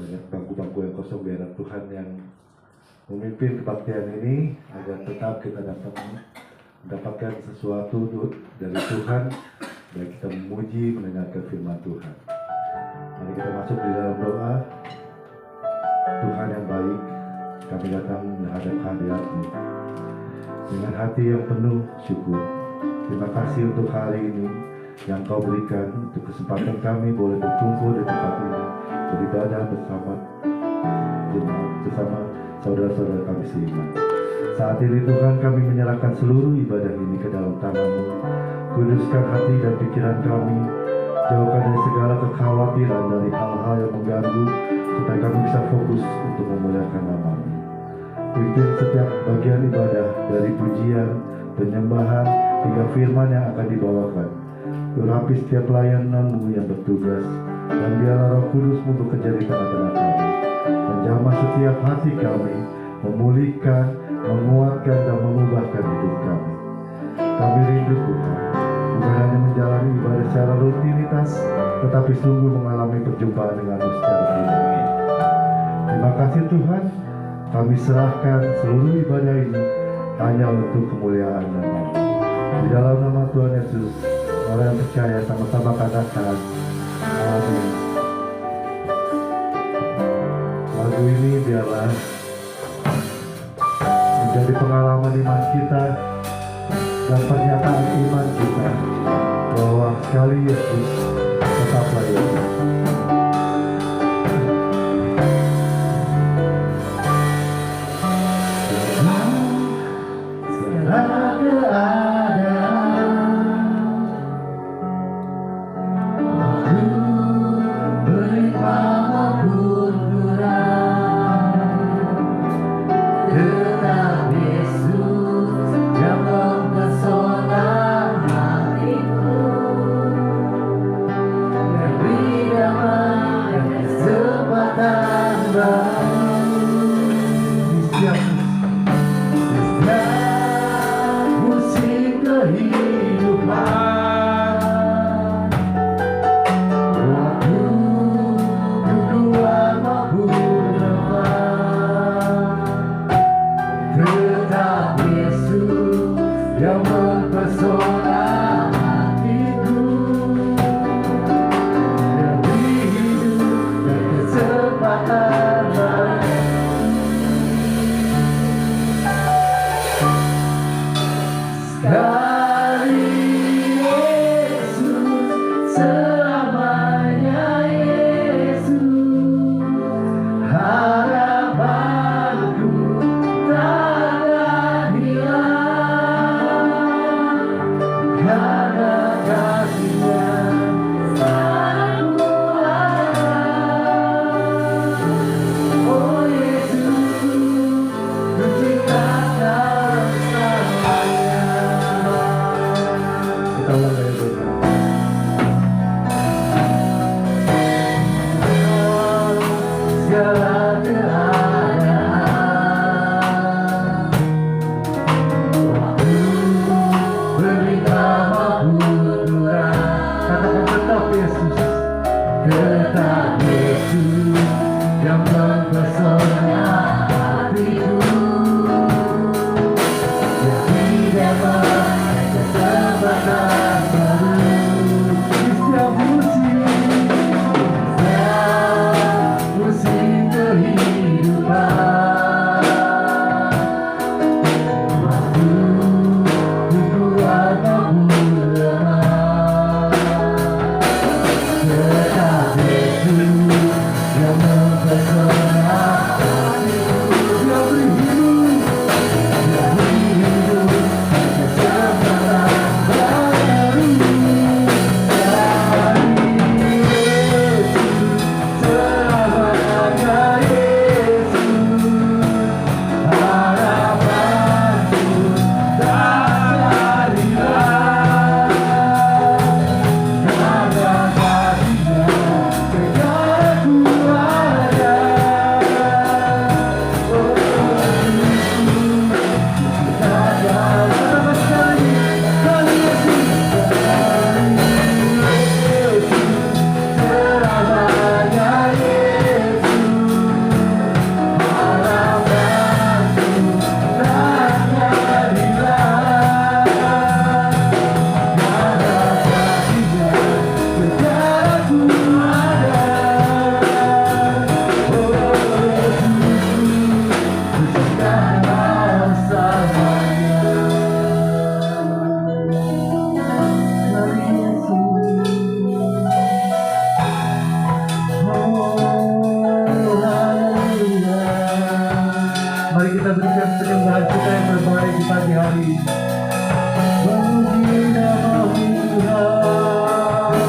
banyak bangku-bangku yang kosong, biar Tuhan yang memimpin kebaktian ini agar tetap kita dapat mendapatkan sesuatu dari Tuhan, baik kita memuji, mendengarkan firman Tuhan. Mari kita masuk di dalam doa. Tuhan yang baik, kami datang menghadap hadirat-Mu dengan hati yang penuh syukur. Terima kasih untuk hari ini yang Kau berikan, untuk kesempatan kami boleh berkumpul di tempat ini, beribadah bersama saudara-saudara kami seiman. Saat ini Tuhan, kami menyerahkan seluruh ibadah ini ke dalam tangan-Mu. Kuduskan hati dan pikiran kami, jauhkan dari segala kekhawatiran, dari hal-hal yang mengganggu, supaya kami bisa fokus untuk memuliakan nama-Mu. Pimpin setiap bagian ibadah, dari pujian, penyembahan, hingga firman yang akan dibawakan. Urapi setiap pelayanan-Mu yang bertugas, dan biarlah Roh Kudus-Mu bekerja di tengah-tengah kami, menjamah setiap hati kami, memulihkan, menguatkan, dan mengubahkan hidup kami. Kami rindu Tuhan, bukan hanya menjalani ibadah secara rutinitas, tetapi sungguh mengalami perjumpaan dengan-Mu secara pribadi. Terima kasih Tuhan, kami serahkan seluruh ibadah ini hanya untuk kemuliaan nama-Mu. Di dalam nama Tuhan Yesus, orang yang percaya sama-sama katakan amin. Lagu ini biarlah menjadi pengalaman iman kita dan pernyataan iman kita bahwa sekali Yesus tetaplah Yesus. Yang hari-hari. Memuji nama-Mu Tuhan.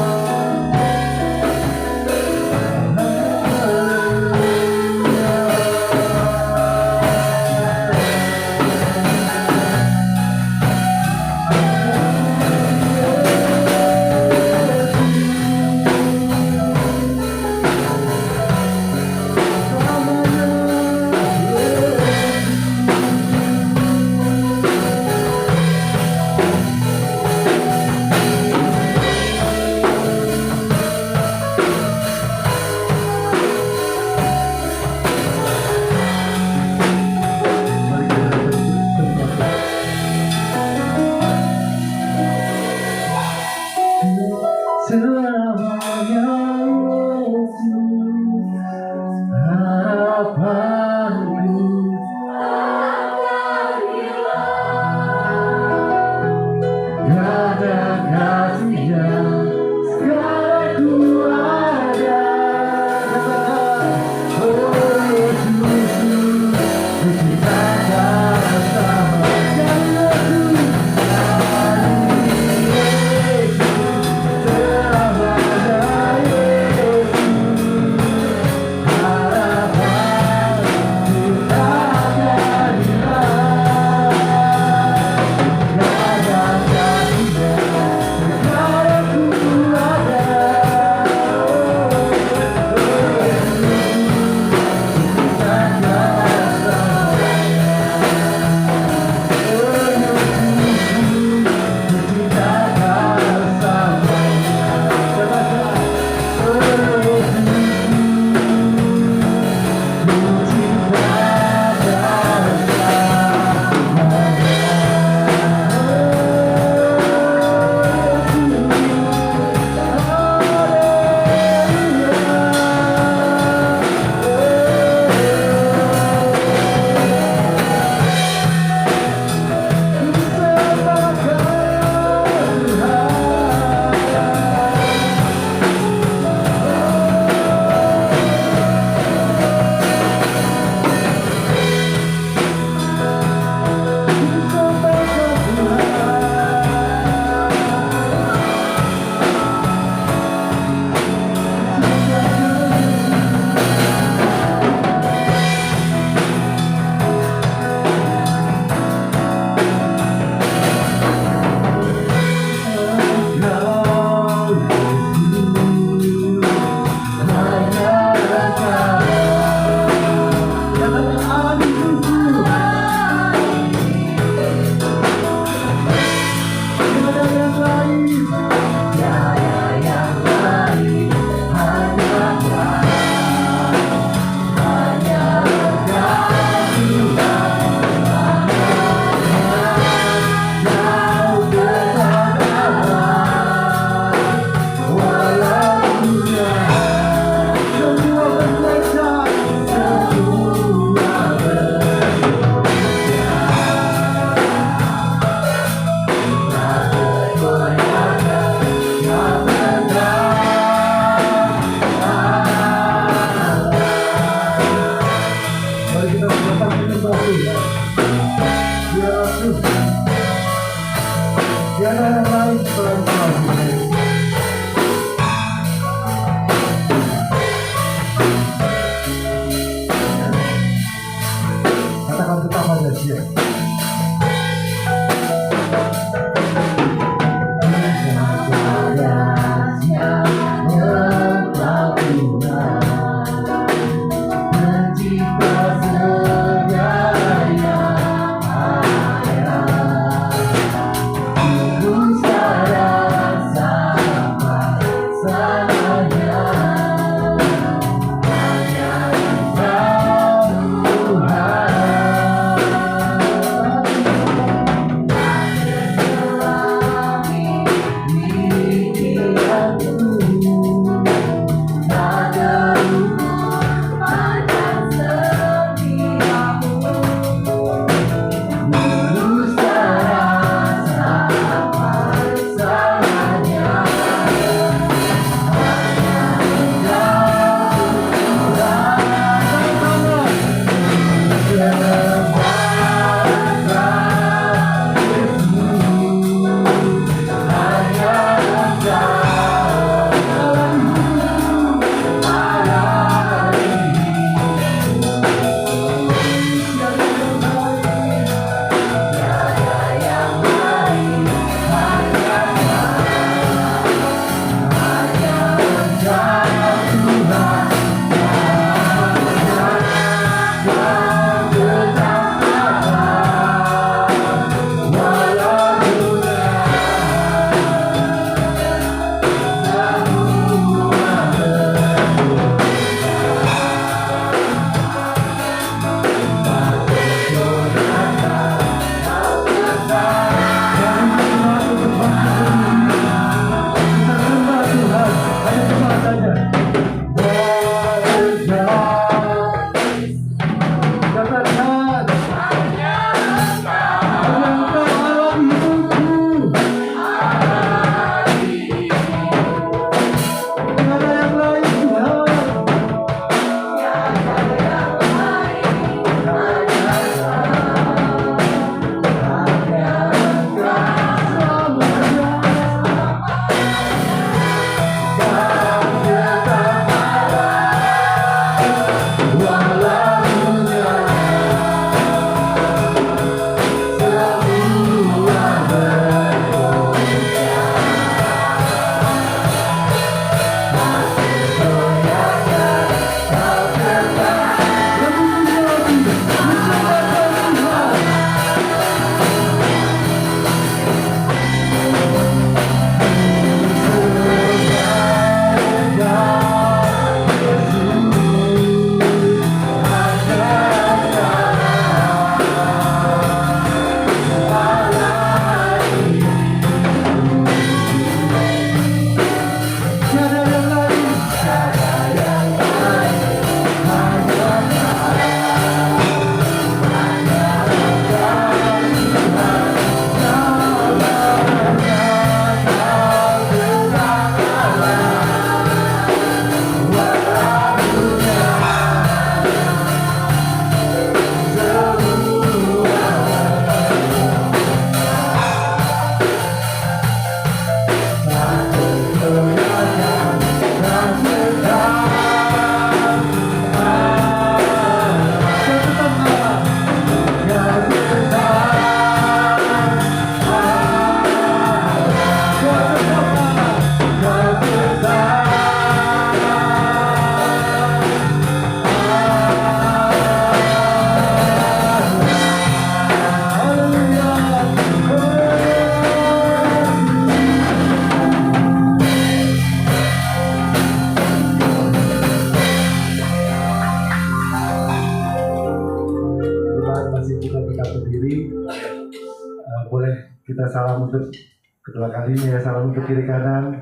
Kita salam untuk kedua kalinya ya, salam untuk kiri kanan.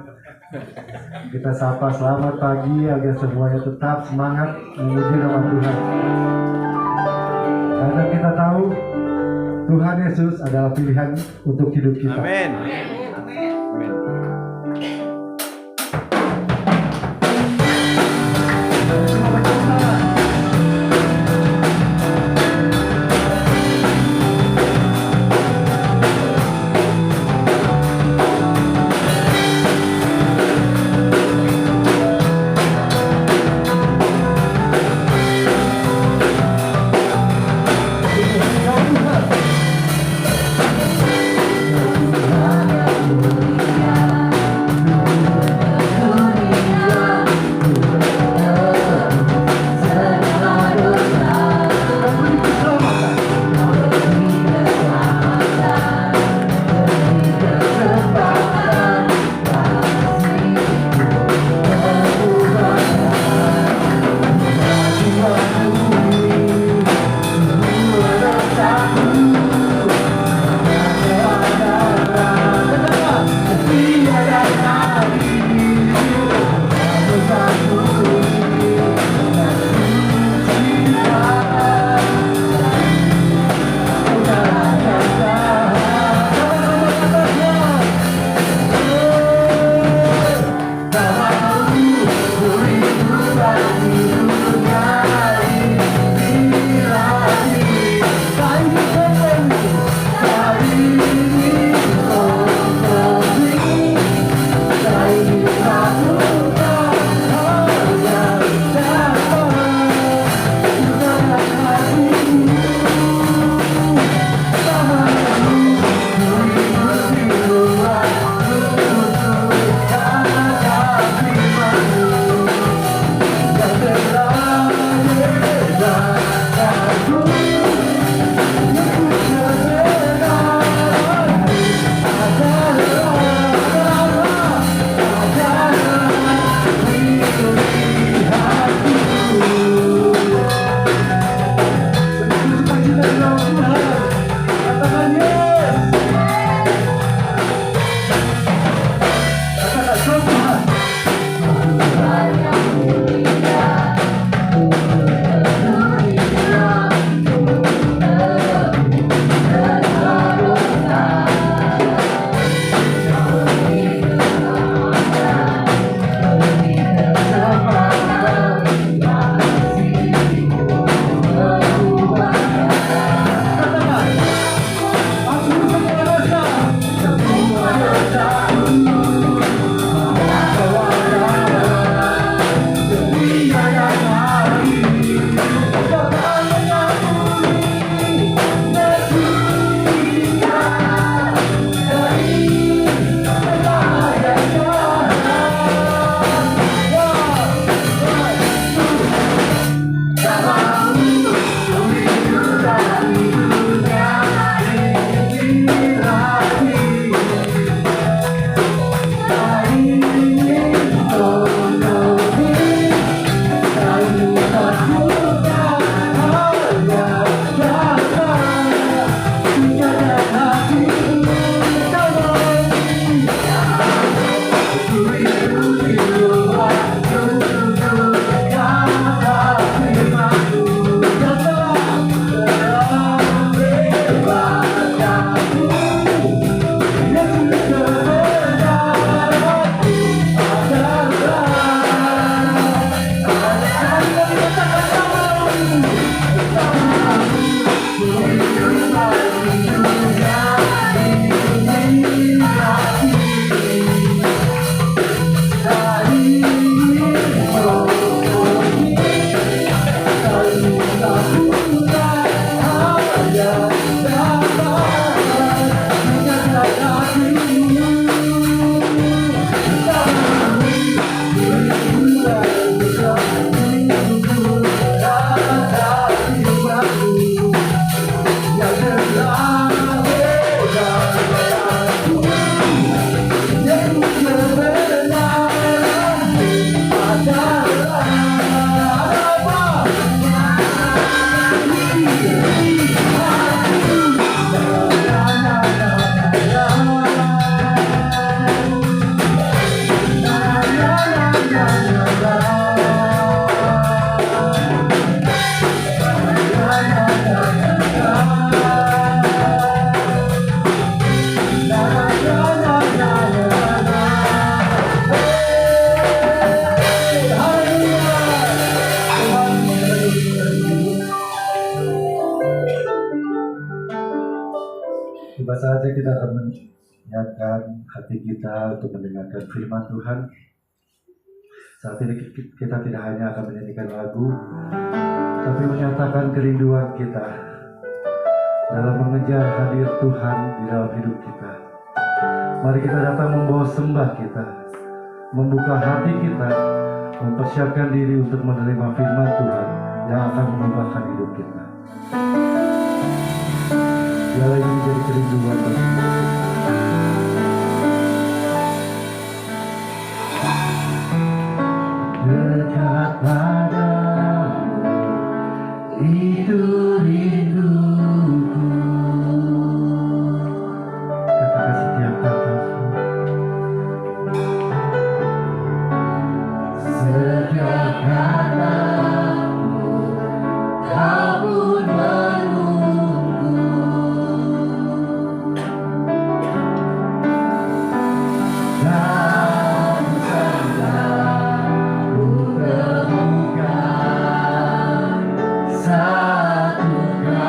Kita sapa selamat pagi agar semuanya tetap semangat memuji nama Tuhan. Karena kita tahu Tuhan Yesus adalah pilihan untuk hidup kita. Amin. Tuhan Tiba saatnya kita akan menyiapkan hati kita untuk mendengarkan firman Tuhan. Saat ini kita tidak hanya akan menyanyikan lagu, tapi menyatakan kerinduan kita dalam mengejar hadir Tuhan di dalam hidup kita. Mari kita datang membawa sembah kita, membuka hati kita, mempersiapkan diri untuk menerima firman Tuhan yang akan mengubahkan hidup kita. Biarlah ini menjadi kerinduan bagi kita. Dekat padamu, itu rinduku. Katakan setiap kataku. Setiap katamu, kau pun menunggu. Dan ku temukan satu kata.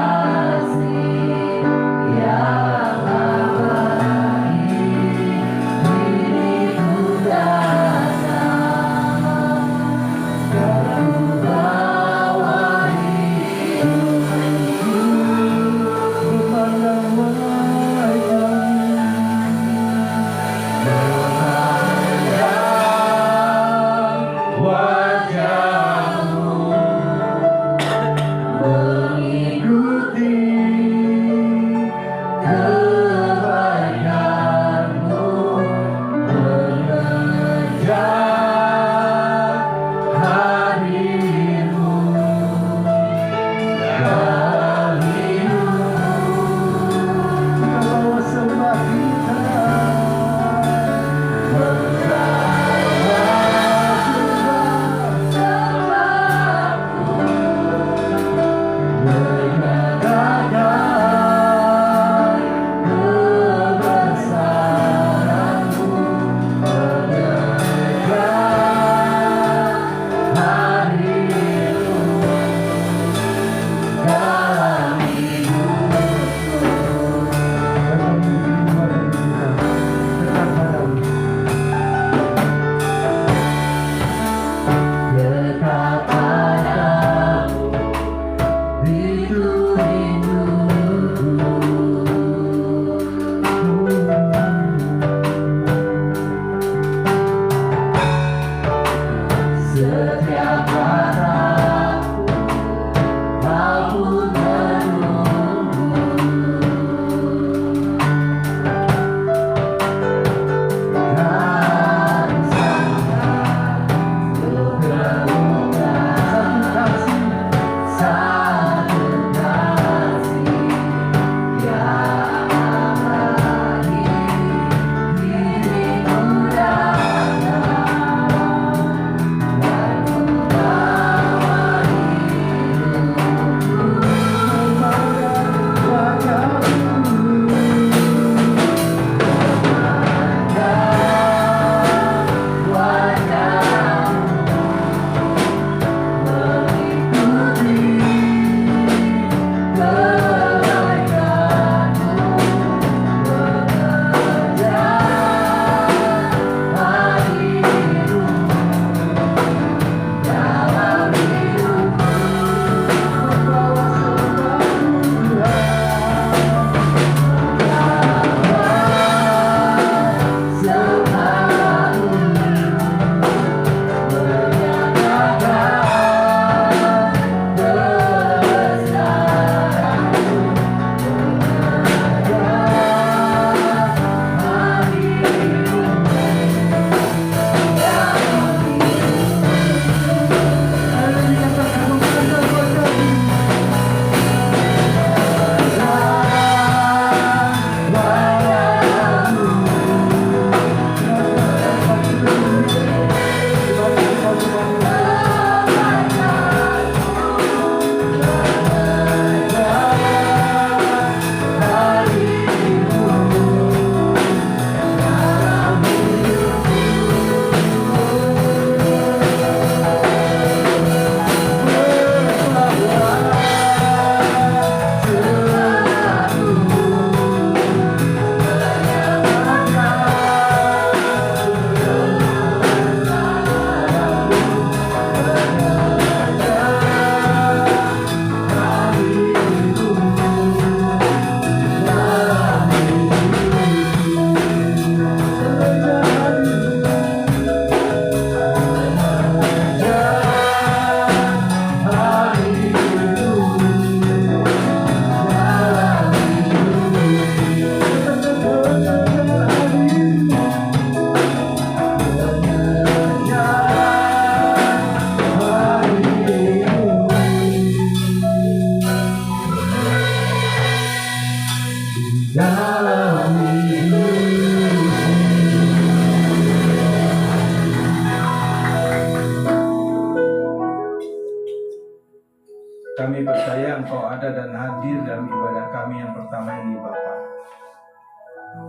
Kami percaya Engkau ada dan hadir dalam ibadah kami yang pertama ini Bapa.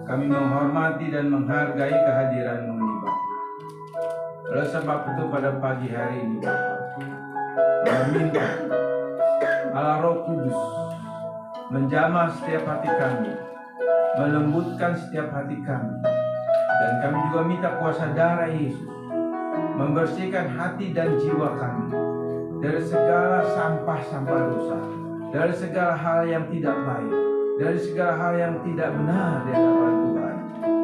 Kami menghormati dan menghargai kehadiran-Mu ini Bapa. Oleh sebab itu pada pagi hari ini Bapa, kami minta Allah Roh Kudus menjamah setiap hati kami, melembutkan setiap hati kami. Dan kami juga minta kuasa darah Yesus membersihkan hati dan jiwa kami dari segala sampah-sampah dosa, dari segala hal yang tidak baik, dari segala hal yang tidak benar di hadapan Tuhan.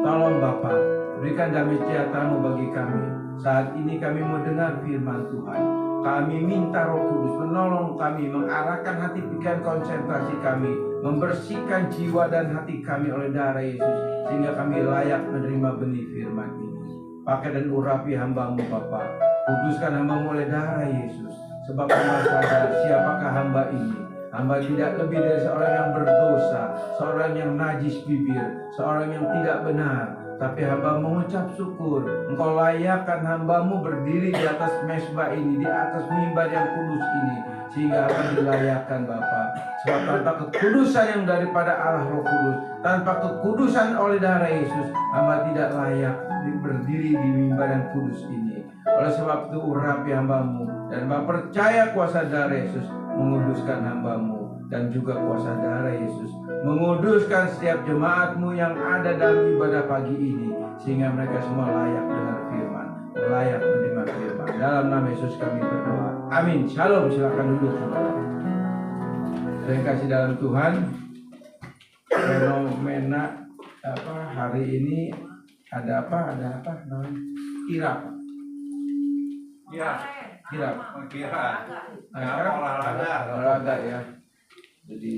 Tolong Bapa, berikan damai sejahtera-Mu bagi kami. Saat ini kami mau dengar firman Tuhan. Kami minta Roh Kudus menolong kami, mengarahkan hati pikiran konsentrasi kami, membersihkan jiwa dan hati kami oleh darah Yesus, sehingga kami layak menerima benih firman ini. Pakai dan urapi hamba-Mu Bapa, kuduskan hamba-Mu oleh darah Yesus. Sebab hamba sadar siapakah hamba ini. Hamba tidak lebih dari seorang yang berdosa, seorang yang najis bibir, seorang yang tidak benar. Tapi hamba mengucap syukur, Engkau layakkan hamba-Mu berdiri di atas mezbah ini, di atas mimbar yang kudus ini, sehingga hamba dilayakkan Bapa. Sebab tanpa kekudusan yang daripada Allah Roh Kudus, tanpa kekudusan oleh darah Yesus, hamba tidak layak berdiri di mimbar yang kudus ini. Oleh sebab itu urapi hamba-Mu, dan hamba percaya kuasa darah Yesus menguduskan hamba-Mu, dan juga kuasa darah Yesus menguduskan setiap jemaat-Mu yang ada dalam ibadah pagi ini, sehingga mereka semua layak dengar firman, layak menerima firman. Dalam nama Yesus kami berdoa. Amin. Shalom. Silakan duduk saudara. Terima kasih dalam Tuhan. Fenomena hari ini ada apa namanya? Kirap. Olahraga ya. Jadi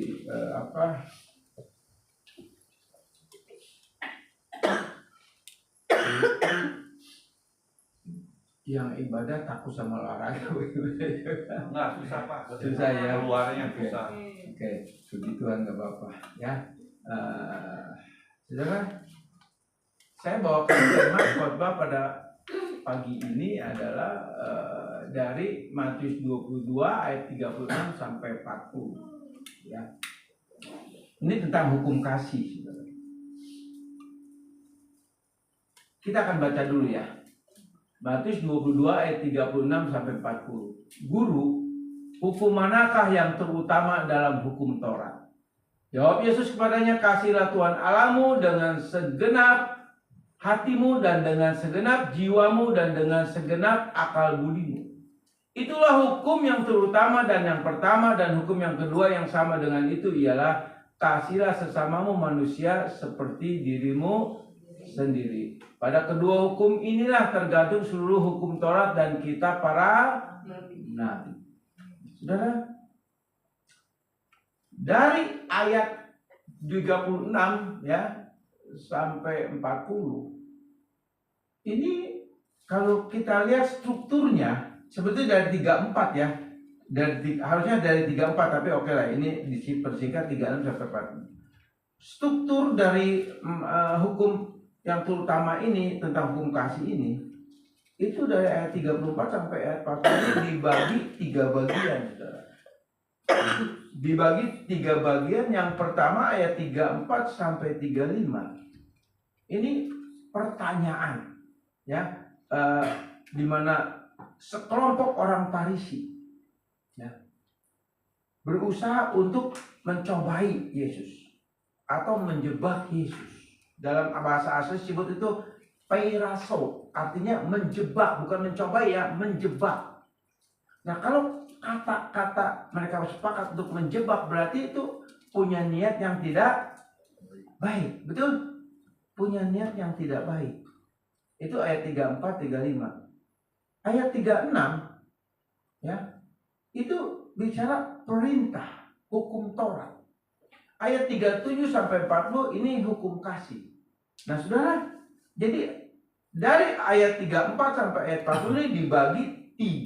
yang ibadah takut sama olahraga. Enggak, susah Pak. Susah ya. Keluarnya susah. Oke, begituan nggak apa-apa ya. Saudara, saya bawakan tema khotbah pada pagi ini adalah dari Matius 22 ayat 36 sampai 40 ya. Ini tentang hukum kasih, saudara. Kita akan baca dulu ya. Matius 22 ayat 36 sampai 40. Guru, hukum manakah yang terutama dalam hukum Taurat? Jawab Yesus kepadanya, kasihlah Tuhan Allahmu dengan segenap hatimu dan dengan segenap jiwamu dan dengan segenap akal budimu. Itulah hukum yang terutama dan yang pertama, dan hukum yang kedua yang sama dengan itu ialah kasihlah sesamamu manusia seperti dirimu sendiri. Pada kedua hukum inilah tergantung seluruh hukum Taurat dan kitab para nabi. Saudara, dari ayat 36 ya sampai 40 ini kalau kita lihat strukturnya sebetulnya dari 34 ya. Harusnya dari 34, tapi oke lah, ini dipersingkat 36 sampai 40. Struktur dari hukum yang terutama ini tentang hukum kasih ini itu dari ayat 34 sampai ayat 40 ini dibagi 3 bagian, saudara. Dibagi 3 bagian. Yang pertama ayat 34 sampai 35 ini pertanyaan ya, di mana sekelompok orang Farisi ya, berusaha untuk mencobai Yesus atau menjebak Yesus. Dalam bahasa asli disebut itu peiraso, artinya menjebak, bukan mencoba ya, menjebak. Nah, kalau kata-kata mereka sepakat untuk menjebak, berarti itu punya niat yang tidak baik. Betul? Punya niat yang tidak baik. Itu ayat 34, 35. Ayat 36 ya, itu bicara perintah, hukum Taurat. Ayat 37 sampai 40 ini hukum kasih. Nah, saudara, jadi dari ayat 34 sampai ayat 40 ini dibagi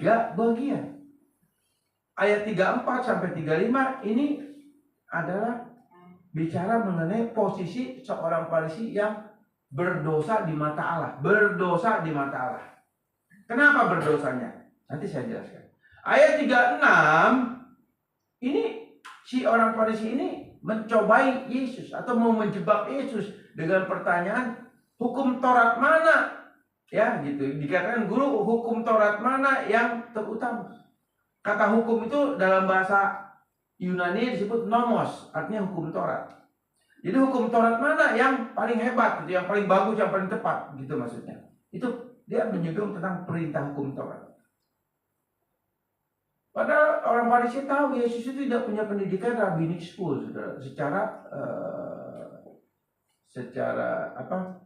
3 bagian. Ayat 34 sampai 35 ini adalah bicara mengenai posisi seorang Farisi yang berdosa di mata Allah. Berdosa di mata Allah. Kenapa berdosanya? Nanti saya jelaskan. Ayat 36 Ini si orang Farisi ini mencobai Yesus atau mau menjebak Yesus dengan pertanyaan hukum Taurat mana, ya gitu. Dikatakan, guru, hukum Taurat mana yang terutama? Kata hukum itu dalam bahasa Yunani disebut nomos, artinya hukum Taurat. Jadi hukum Taurat mana yang paling hebat, gitu, yang paling bagus, yang paling tepat, gitu maksudnya. Itu dia menyinggung tentang perintah hukum Taurat. Padahal orang Farisi tahu Yesus itu tidak punya pendidikan rabbinic school, saudara. Secara apa?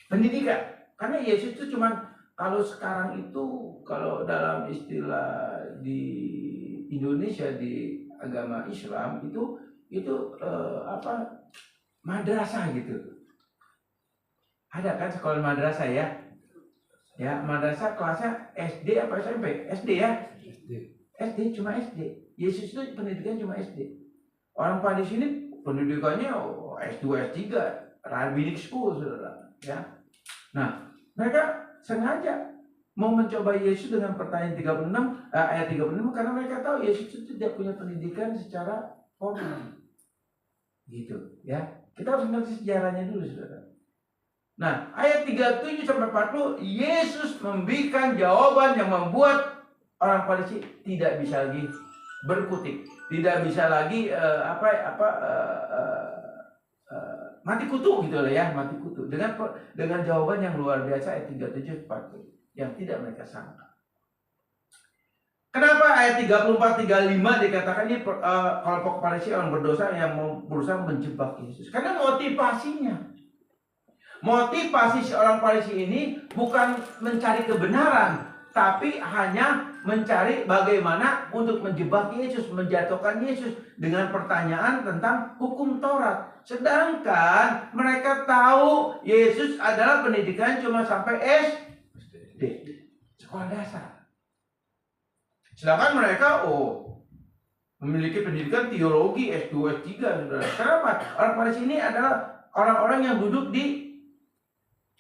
Pendidikan. Karena Yesus itu cuman, kalau sekarang itu, kalau dalam istilah di Indonesia di agama Islam itu apa? Madrasah gitu. Ada kan sekolah madrasah ya? Ya, madrasah kelasnya SD apa SMP? SD ya? SD, cuma SD. Yesus itu pendidikan cuma SD. Orang Farisi ini pendidikannya S2, S3, rabbinic school, saudara. Ya. Nah, mereka sengaja mau mencoba Yesus dengan pertanyaan 36, ayat 36, karena mereka tahu Yesus itu tidak punya pendidikan secara formal. Gitu, ya. Kita harus mengerti sejarahnya dulu, saudara. Nah, ayat 37 sampai 40, Yesus memberikan jawaban yang membuat orang Farisi tidak bisa lagi berkutik, tidak bisa lagi mati kutu gitu lah ya, mati kutu dengan jawaban yang luar biasa ayat 37 40 yang tidak mereka sangka. Kenapa ayat 34 35 dikatakan ini kelompok Farisi orang berdosa yang mau berusaha menjebak Yesus? Karena motivasi seorang Farisi ini bukan mencari kebenaran, tapi hanya mencari bagaimana untuk menjebak Yesus, menjatuhkan Yesus dengan pertanyaan tentang hukum Taurat. Sedangkan mereka tahu Yesus adalah pendidikan cuma sampai SD, sekolah dasar. Sedangkan mereka memiliki pendidikan teologi S2, S3, saudara. Kenapa? Orang Farisi ini adalah orang-orang yang duduk di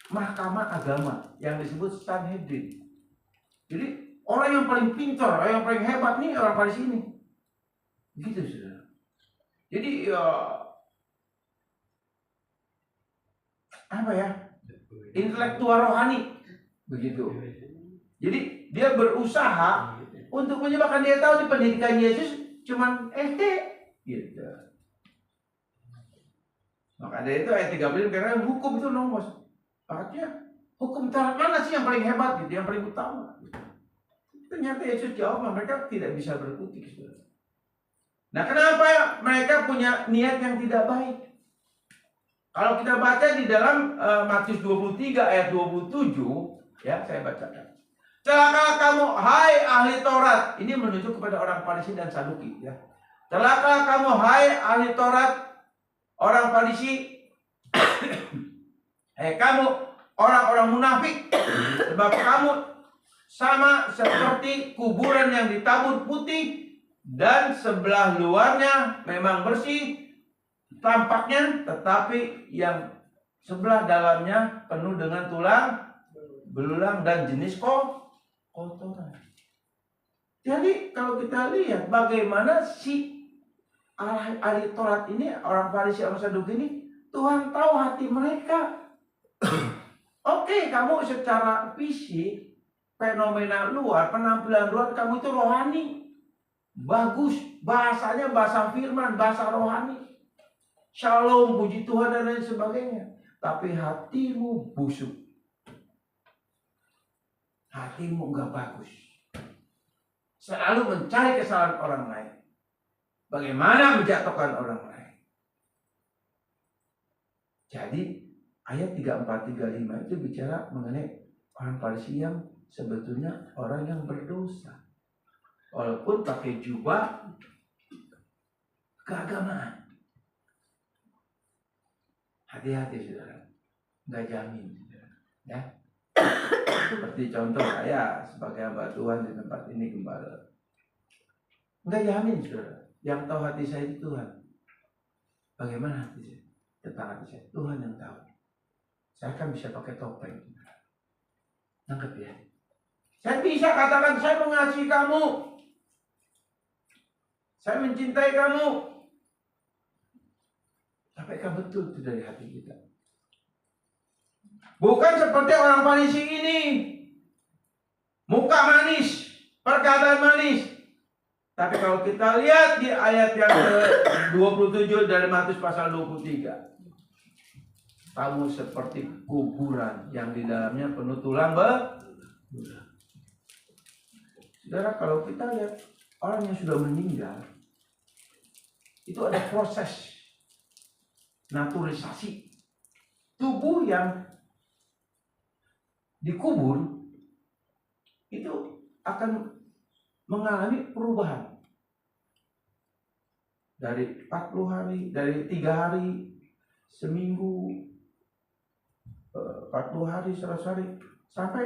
mahkamah agama yang disebut Sanhedrin. Jadi orang yang paling pintar, orang yang paling hebat nih orang Farisi ini. Gitu, saudara. Jadi apa ya? Intelektual rohani. Begitu. Jadi dia berusaha untuk menyebabkan, dia tahu di pendidikan Yesus cuman SD. Gitu. Maka dari itu ayat 35 karena hukum itu nomos. Artinya hukum Taurat mana sih yang paling hebat gitu, yang paling utama? Ternyata Yesus jawab, mereka tidak bisa berkutik, saudara. Nah, kenapa mereka punya niat yang tidak baik? Kalau kita baca di dalam Matius 23 ayat 27, ya saya bacakan. Celaka kamu, hai ahli Taurat. Ini menunjuk kepada orang Farisi dan Saduki, ya. Celaka kamu, hai ahli Taurat, orang Farisi. Kamu orang-orang munafik, sebab kamu sama seperti kuburan yang ditabur putih dan sebelah luarnya memang bersih tampaknya, tetapi yang sebelah dalamnya penuh dengan tulang belulang dan jenis kotoran. Jadi kalau kita lihat bagaimana si ahli Taurat ini, orang Farisi, orang Saduki ini, Tuhan tahu hati mereka. Oke, kamu secara fisik, fenomena luar, penampilan luar, kamu itu rohani. Bagus, bahasanya bahasa firman, bahasa rohani. Shalom, puji Tuhan dan lain sebagainya. Tapi hatimu busuk. Hatimu enggak bagus. Selalu mencari kesalahan orang lain. Bagaimana menjatuhkan orang lain. Jadi ayat 34-35 itu bicara mengenai orang Farisi yang sebetulnya orang yang berdosa. Walaupun pakai jubah keagamaan. Hati-hati, saudara. Nggak jamin, ya. Seperti contoh saya sebagai hamba Tuhan di tempat ini gembala. Nggak jamin, saudara. Yang tahu hati saya itu Tuhan. Bagaimana hati saya? Tentang hati saya, Tuhan yang tahu. Saya kan bisa pakai topeng. Nangkep ya? Saya bisa katakan saya mengasihi kamu. Saya mencintai kamu. Apakah betul itu dari hati kita? Bukan seperti orang Farisi ini. Muka manis, perkataan manis. Tapi kalau kita lihat di ayat yang ke-27 dari Matius pasal 23. Kamu seperti kuburan yang di dalamnya penuh tulang belulang. Saudara, kalau kita lihat orang yang sudah meninggal, itu ada proses naturalisasi. Tubuh yang dikubur itu akan mengalami perubahan. Dari 40 hari, dari 3 hari, seminggu, 40 hari, 100 hari, sampai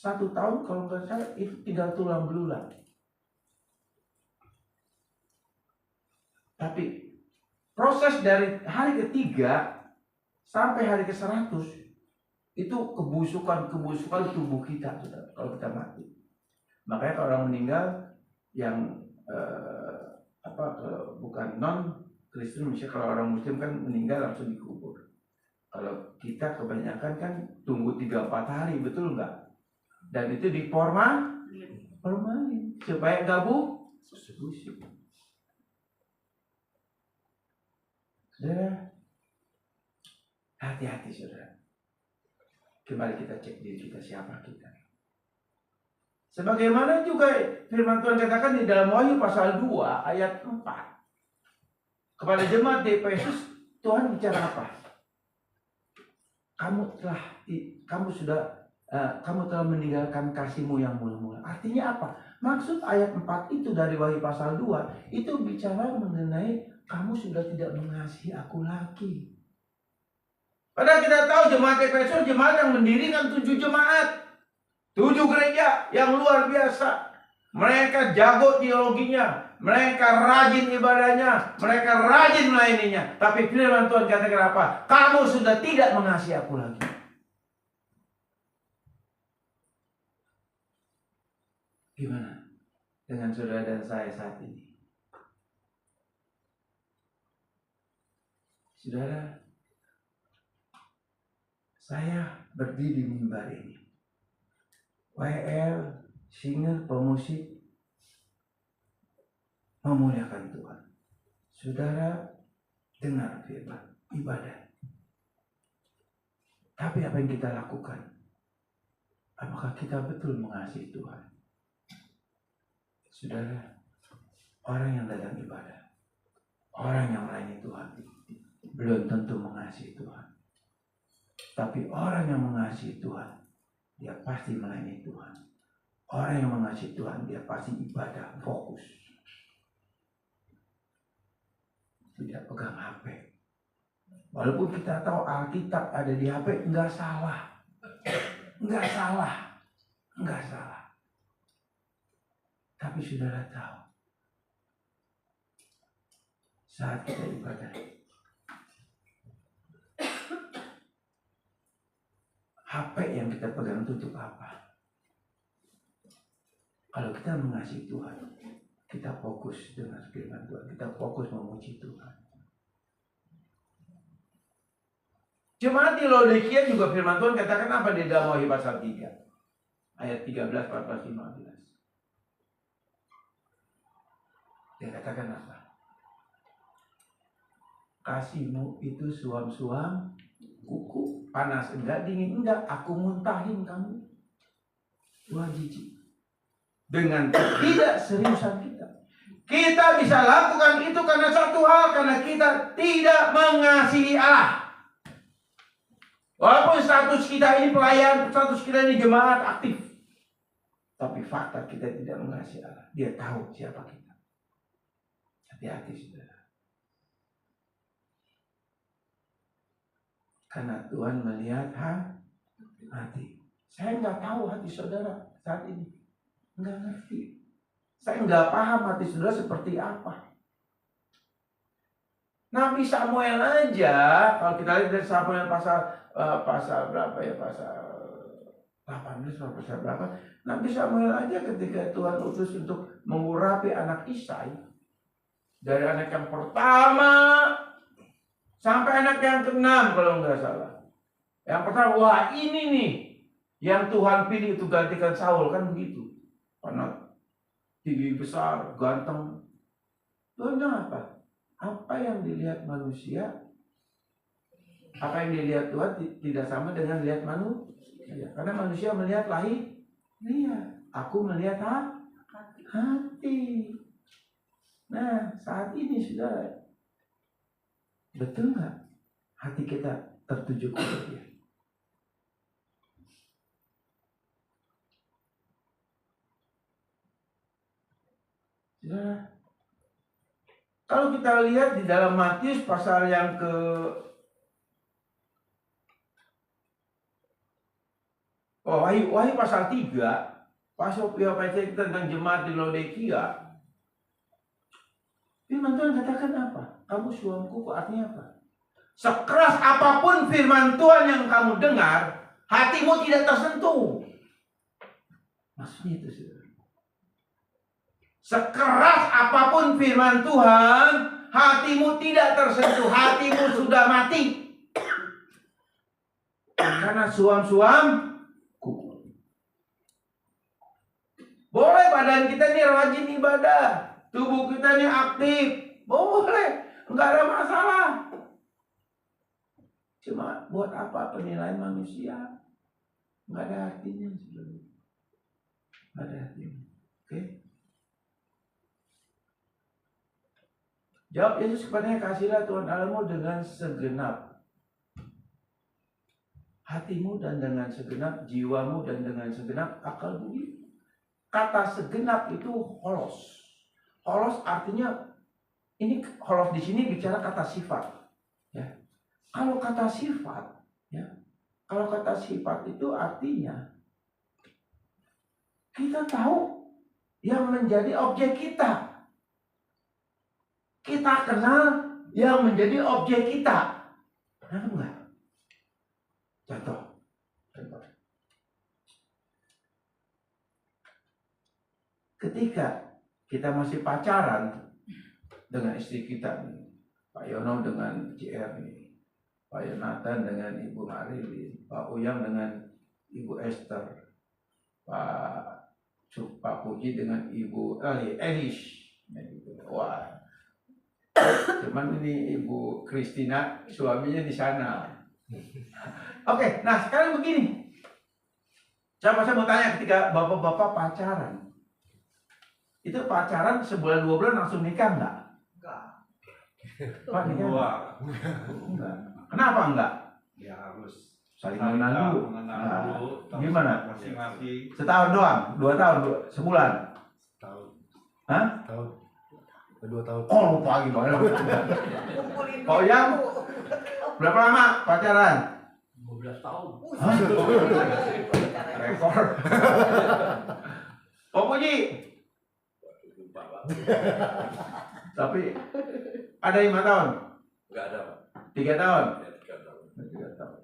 1 tahun kalau nggak salah itu tinggal tulang belulang. Tapi proses dari hari ketiga sampai hari ke-100 itu kebusukan tubuh kita, saudara, kalau kita mati. Makanya kalau orang meninggal yang bukan non Kristen, misalnya kalau orang Muslim kan meninggal langsung dikubur. Kalau kita kebanyakan kan tunggu 3-4 hari, betul nggak? Dan itu diformalin supaya nggak busuk. Saudara, hati-hati saudara. Kembali kita cek diri kita, siapa kita. Sebagaimana juga firman Tuhan katakan di dalam Wahyu pasal 2 ayat 4. Kepada jemaat di Efesus, Tuhan bicara apa? Kamu telah meninggalkan kasihmu yang mula-mula. Artinya apa? Maksud ayat 4 itu dari Wahyu pasal 2 itu bicara mengenai kamu sudah tidak mengasihi aku lagi. Padahal kita tahu jemaat Efesus jemaat yang mendirikan 7 jemaat. 7 gereja yang luar biasa. Mereka jago teologinya, mereka rajin ibadahnya, mereka rajin melayaninya. Tapi firman Tuhan katakan apa? Kamu sudah tidak mengasihi aku lagi. Gimana dengan saudara dan saya saat ini? Saudara, saya berdiri di mimbar ini. WL, singer, pemusik memuliakan Tuhan. Saudara dengar firman ibadah. Tapi apa yang kita lakukan? Apakah kita betul mengasihi Tuhan? Saudara, orang yang datang ibadah, orang yang melayani Tuhan, belum tentu mengasihi Tuhan. Tapi orang yang mengasihi Tuhan, dia pasti melayani Tuhan. Orang yang mengasihi Tuhan, dia pasti ibadah, fokus. Tidak pegang HP. Walaupun kita tahu Alkitab ada di HP, enggak salah. Enggak salah. Enggak salah. Tapi saudara tahu, saat kita ibadah, HP yang kita pegang itu untuk apa? Kalau kita mengasihi Tuhan, kita fokus dengan firman Tuhan, kita fokus memuji Tuhan. Jemaat di Laodikia juga firman Tuhan katakan apa di dalam Wahyu pasal 3 ayat 13, 14, 15. Dia katakan apa? Kasihmu itu suam-suam kuku, panas enggak, dingin enggak, aku muntahin kamu. Wah, jijik. Dengan ketidakseriusan kita. Kita bisa lakukan itu karena satu hal, karena kita tidak mengasihi Allah. Walaupun status kita ini pelayan, status kita ini jemaat aktif, tapi fakta kita tidak mengasihi Allah. Dia tahu siapa kita. Hati-hati saudara. Karena Tuhan melihat hati. Saya nggak tahu hati saudara saat ini. Nggak ngerti. Saya nggak paham hati saudara seperti apa. Nabi Samuel aja, kalau kita lihat dari Samuel pasal berapa ya, pasal 18 atau pasal berapa, Nabi Samuel aja ketika Tuhan utus untuk mengurapi anak Isai, Dari anak yang pertama sampai anak yang ke-6 kalau nggak salah. Yang pertama, wah ini nih yang Tuhan pilih itu gantikan Saul, kan begitu. Karena tinggi besar, ganteng. Tuhan bilang apa? Apa yang dilihat manusia, apa yang dilihat Tuhan tidak sama dengan lihat manusia. Karena manusia melihat lahir, aku melihat hati. Nah, saat ini saudara, betul nggak hati kita tertuju kepada Dia? Saudara, kalau kita lihat di dalam Matius pasal yang Wahyu pasal 3, pasal tentang jemaat di Laodikia. Firman Tuhan katakan apa? Kamu suamku, artinya apa? Sekeras apapun firman Tuhan yang kamu dengar, hatimu tidak tersentuh. Maksudnya itu saudara. Sekeras apapun firman Tuhan, hatimu tidak tersentuh. Hatimu sudah mati. Karena suam-suam kuku. Boleh badan kita ini rajin ibadah, tubuh kita ini aktif, boleh, enggak ada masalah. Cuma buat apa penilaian manusia? Enggak ada artinya sebenarnya. Enggak ada artinya. Oke? Jawab Yesus kepadanya, kasihlah Tuhan Allahmu dengan segenap hatimu dan dengan segenap jiwamu dan dengan segenap akal budi. Kata segenap itu holos. Holos artinya, ini holos di sini bicara kata sifat. Ya. Kalau kata sifat, kalau kata sifat itu artinya kita tahu yang menjadi objek kita. Kita kenal yang menjadi objek kita. Kenapa enggak? Contoh. Ketika kita masih pacaran dengan istri kita nih, Pak Yono dengan JR nih, Pak Yonatan dengan Ibu Marilyn, Pak Uyang dengan Ibu Esther, Pak Puji dengan Ibu Elish. Wah. Cuman ini Ibu Kristina suaminya di sana. Oke, nah sekarang begini. Saya mau tanya, ketika bapak-bapak pacaran, itu pacaran sebulan 2 bulan langsung nikah enggak? Pak nikah? Enggak. Kenapa enggak? Ya harus saling mengenal dulu. Gimana? Masing-masing. Setahun doang? 2 tahun? Sebulan? Setahun. Hah? Tahun. 2 tahun. Oh, lupa lagi banget. Kau yang berapa lama pacaran? 15 tahun. Hah? Rekor. Oh, Puji. Tapi ada 5 tahun? Enggak ada, Pak. 3 tahun? Ya, 3 tahun. 3 tahun.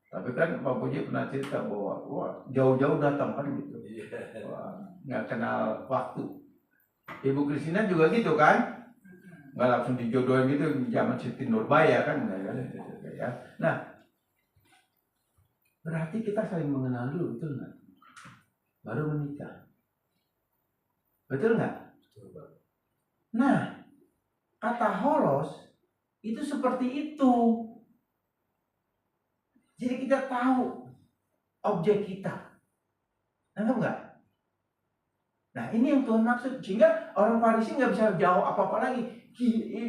Tapi kan Pak Puji pernah cerita bahwa jauh-jauh datang kan gitu. Wah, nggak kenal waktu. Ibu Kristina juga gitu kan? Nggak langsung dijodohin gitu zaman Siti Nurbaya kan? Ya. Nah, berarti kita saling mengenal dulu, betul nggak? Baru menikah. Betul nggak? Nah, kata holos itu seperti itu. Jadi kita tahu objek kita. Nangkep nggak? Nah ini yang Tuhan maksud. Sehingga orang Farisi nggak bisa jawab apa-apa lagi.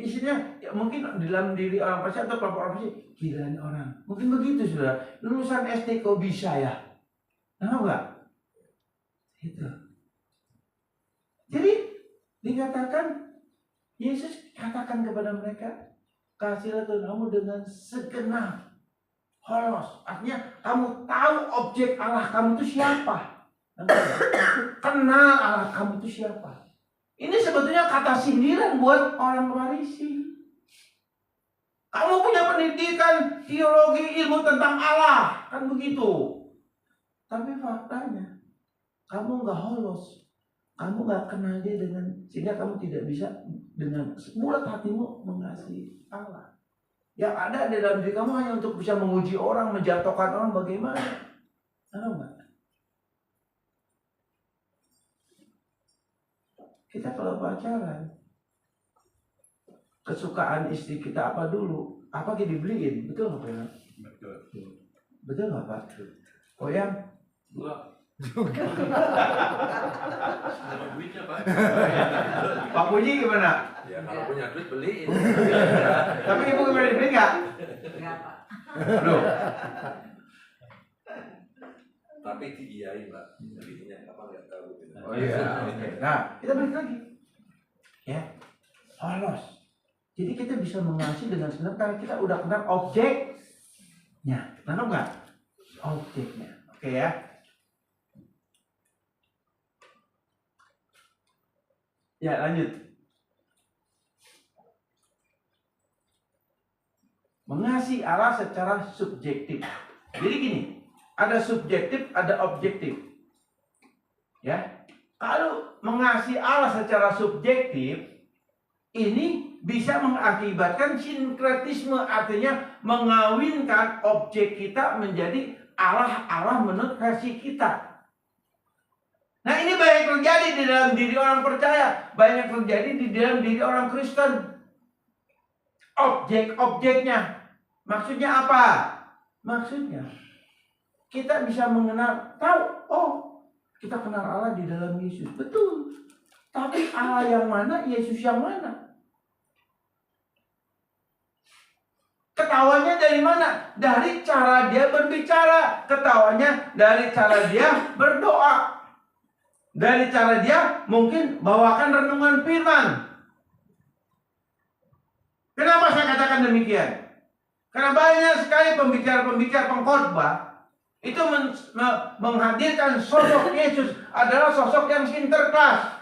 Isinya ya, mungkin di dalam diri orang Farisi atau kelompok orang Farisi, gila ini orang. Mungkin begitu saudara. Lulusan SD kok bisa ya? Nangkep nggak? Itu. Jadi dikatakan, Yesus katakan kepada mereka, kasihlah Tuhan kamu dengan segenap. Holos, artinya kamu tahu objek Allah kamu itu siapa. Kenal Allah kamu itu siapa. Ini sebetulnya kata sindiran buat orang Farisi. Kamu punya pendidikan teologi, ilmu tentang Allah, kan begitu. Tapi faktanya kamu nggak holos, kamu nggak kenal dia sehingga kamu tidak bisa dengan mulut hatimu mengasihi Allah. Yang ada di dalam diri kamu hanya untuk bisa menguji orang, menjatuhkan orang, bagaimana? Tahu nggak? Kita kalau pacaran, kesukaan istri kita apa dulu? Apa kita dibeliin? Betul nggak Pak? Betul nggak Pak? Oh ya? Enggak. Sama duitnya, Pak. Pak Puji gimana? Ya kalau punya duit beliin. Tapi ibu gimana, dibeli nggak? Enggak, Pak. Loh, Tapi diiyain, Pak. Belinya apa nggak tahu. oh iya, oke. Nah, kita balik lagi. Ya, polos. Jadi kita bisa mengasihi dengan sebenarnya karena kita udah kenal objeknya. Kenal nggak? Objeknya. Oke ya. Ya, lanjut. Mengasihi Allah secara subjektif. Jadi gini, ada subjektif, ada objektif. Ya. Kalau mengasihi Allah secara subjektif, ini bisa mengakibatkan sinkretisme, artinya mengawinkan objek kita menjadi Allah menurut versi kita. Nah, ini banyak terjadi di dalam diri orang percaya, banyak terjadi di dalam diri orang Kristen. Objek-objeknya, maksudnya apa? Maksudnya kita bisa mengenal, tahu, oh, kita kenal Allah di dalam Yesus, betul. Tapi Allah yang mana, Yesus yang mana? Ketawanya dari mana? Dari cara dia berbicara. Ketawanya dari cara dia berdoa. Dari cara dia mungkin bawakan renungan firman. Kenapa saya katakan demikian? Karena banyak sekali pembicara-pembicara pengkhotbah itu menghadirkan sosok Yesus adalah sosok yang sinterklas.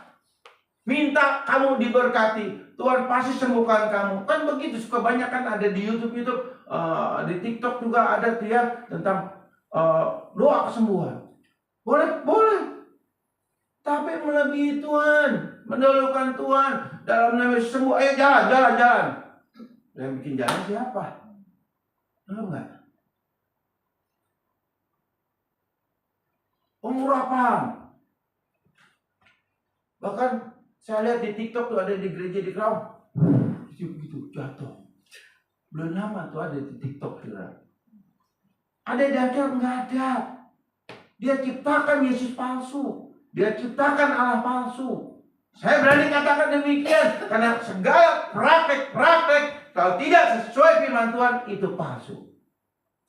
Minta kamu diberkati, Tuhan pasti sembuhkan kamu. Kan begitu, suka banyak kan ada di YouTube, di TikTok juga ada tuh ya tentang doa kesembuhan. Boleh. Tapi melebihi Tuhan, mendahulukan Tuhan dalam nama Yesus sembuh. Ayo jalan. Yang bikin jalan siapa? Tahu nggak? Pengurapan. Bahkan saya lihat di TikTok tuh ada di gereja di Crown. Gitu jatuh. Belum lama tuh ada di TikTok kira. Ada di akhir nggak ada. Dia ciptakan Yesus palsu. Dia ciptakan Allah palsu. Saya berani katakan demikian karena segala praktek kalau tidak sesuai firman Tuhan itu palsu.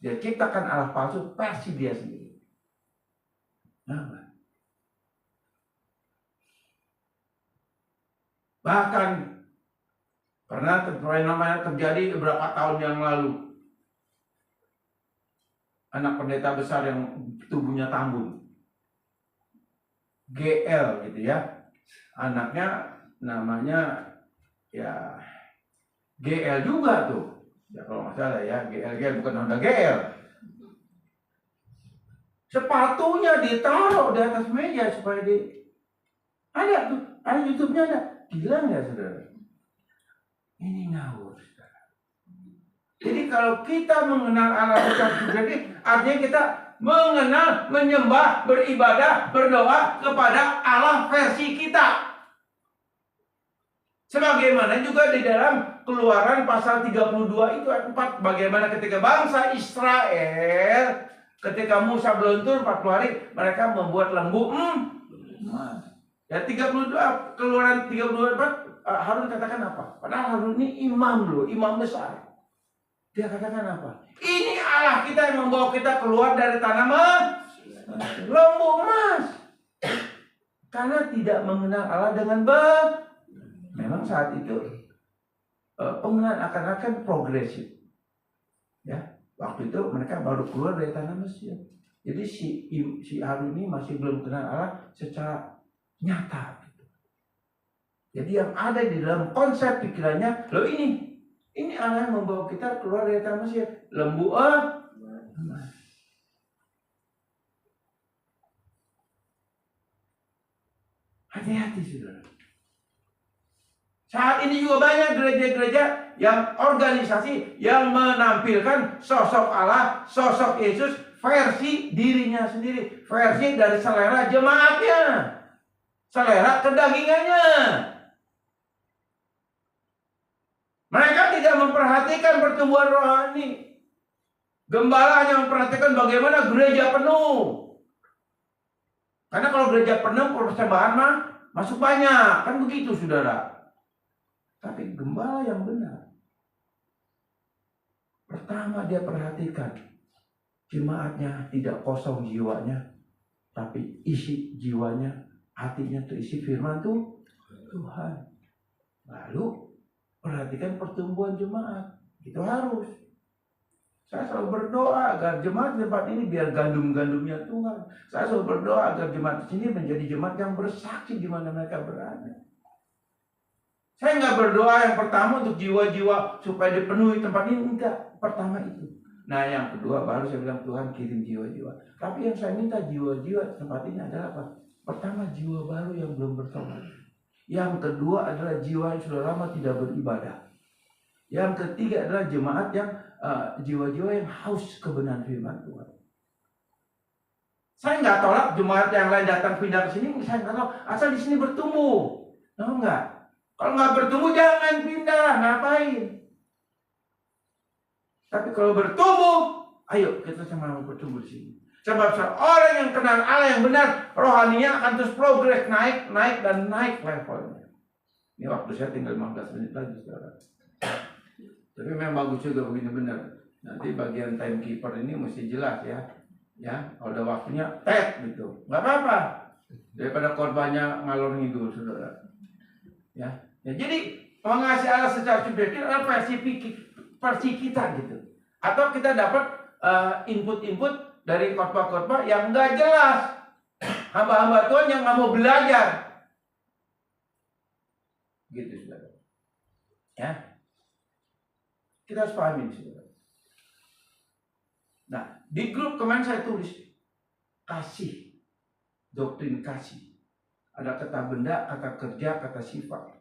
Dia ciptakan Allah palsu versi dia sendiri. Nah, bahkan pernah terjadi beberapa tahun yang lalu, anak pendeta besar yang tubuhnya tambun, GL gitu ya, anaknya namanya ya GL juga tuh ya, kalau nggak salah ya, GL bukan Honda GL. Sepatunya ditaruh di atas meja supaya ada tuh, ada YouTube-nya ada. Gila nggak saudara? Ini ngawur, saudara. Jadi kalau kita mengenal Allah secara subjektif, artinya kita mengenal, menyembah, beribadah, berdoa kepada Allah versi kita. Sebagaimana juga di dalam Keluaran pasal 32 itu ayat 4, bagaimana ketika bangsa Israel ketika Musa beluntur 40 hari mereka membuat lembu emas. Ya 32 Keluaran 32 Harun katakan apa? Padahal Harun ini imam loh, imam besar. Dia katakan apa? Ini Allah kita yang membawa kita keluar dari tanah lembu emas. Karena tidak mengenal Allah dengan benar. Memang saat itu pengenalan akan progresif. Ya, waktu itu mereka baru keluar dari tanah Mesir. Jadi si Harun ini masih belum kenal Allah secara nyata. Jadi yang ada di dalam konsep pikirannya, loh ini Allah yang membawa kita keluar dari tanah Mesir, lembu emas. Hati-hati saudara. Saat ini juga banyak gereja-gereja yang organisasi yang menampilkan sosok Allah, sosok Yesus versi dirinya sendiri, versi dari selera jemaatnya, selera kedagingannya. Mereka tidak memperhatikan pertumbuhan rohani. Gembala hanya memperhatikan bagaimana gereja penuh. Karena kalau gereja penuh, persembahan mah masuk banyak, kan begitu saudara. Tapi gembala yang benar, pertama dia perhatikan jemaatnya tidak kosong jiwanya, tapi isi jiwanya, hatinya terisi firman Tuhan. Lalu perhatikan pertumbuhan jemaat, itu harus. Saya selalu berdoa agar jemaat di tempat ini biar gandum-gandumnya Tuhan. Saya selalu berdoa agar jemaat di sini menjadi jemaat yang bersaksi di mana mereka berada. Saya nggak berdoa yang pertama untuk jiwa-jiwa supaya dipenuhi tempat ini, enggak. Pertama itu. Nah yang kedua baru saya bilang Tuhan kirim jiwa-jiwa. Tapi yang saya minta jiwa-jiwa di tempat ini adalah apa? Pertama jiwa baru yang belum bertobat. Yang kedua adalah jiwa yang sudah lama tidak beribadah. Yang ketiga adalah jemaat yang jiwa-jiwa yang haus kebenaran firman Tuhan. Saya nggak tolak jemaat yang lain datang pindah ke sini, saya nggak tolak. Asal di sini bertumbuh. Tahu nggak? Kalau nggak bertumbuh jangan pindah, ngapain? Tapi kalau bertumbuh, ayo kita sama-sama bertumbuh di sini. Sebab seorang yang kenal Allah yang benar, rohaninya akan terus progres, naik dan naik levelnya. Ini waktu saya tinggal 15 menit lagi, saudara. Tapi memang bagus juga begini benar. Nanti bagian timekeeper ini mesti jelas ya. Ya, kalau udah waktunya gitu. Nggak apa-apa. Daripada korbannya ngalor ngidul, saudara. Ya, jadi mengasihi Allah secara subjektif adalah versi kita gitu. Atau kita dapat input-input dari khotbah-khotbah yang nggak jelas. Hamba-hamba Tuhan yang nggak mau belajar. Gitu, saudara. Ya. Kita harus pahami, saudara. Nah, di grup kemarin saya tulis kasih, doktrin kasih. Ada kata benda, kata kerja, kata sifat.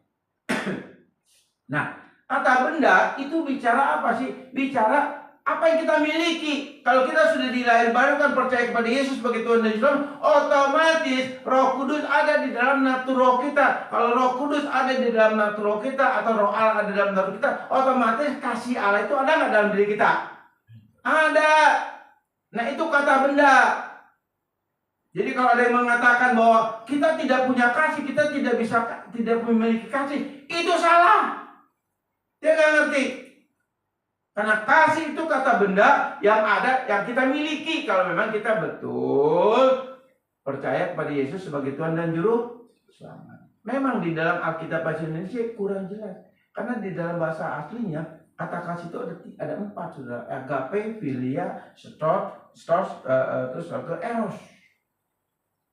Nah, kata benda itu bicara apa sih? Bicara apa yang kita miliki. Kalau kita sudah dilahir baru kan percaya kepada Yesus sebagai Tuhan dan Juru Selamat, otomatis Roh Kudus ada di dalam natur kita. Kalau Roh Kudus ada di dalam natur kita atau Roh Allah ada di dalam natur kita, otomatis kasih Allah itu ada nggak dalam diri kita? Ada. Nah, itu kata benda. Jadi kalau ada yang mengatakan bahwa kita tidak punya kasih, kita tidak memiliki kasih, itu salah. Dia nggak ngerti. Karena kasih itu kata benda yang ada, yang kita miliki. Kalau memang kita betul percaya kepada Yesus sebagai Tuhan dan Juru Selamat. Memang di dalam Alkitab bahasa Indonesia kurang jelas. Karena di dalam bahasa aslinya, kata kasih itu ada 4, saudara. Agape, philia, storge, terus eros.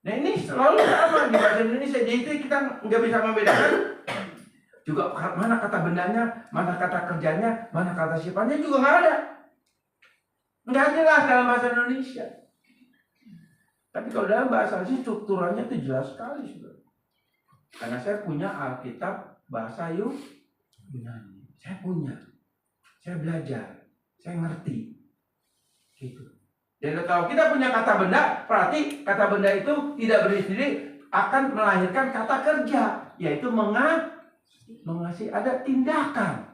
Nah ini selalu sama di bahasa Indonesia. Jadi kita nggak bisa membedakan juga mana kata bendanya, mana kata kerjanya, mana kata sifatnya juga nggak ada. Nggak jelas dalam bahasa Indonesia. Tapi kalau dalam bahasa asli strukturalnya itu jelas sekali, saudara. Karena saya punya Alkitab bahasa Yunani. Saya punya. Saya belajar. Saya ngerti. Gitu. Jadi kalau kita punya kata benda, berarti kata benda itu tidak berdiri sendiri, akan melahirkan kata kerja, yaitu mengasihi. Ada tindakan.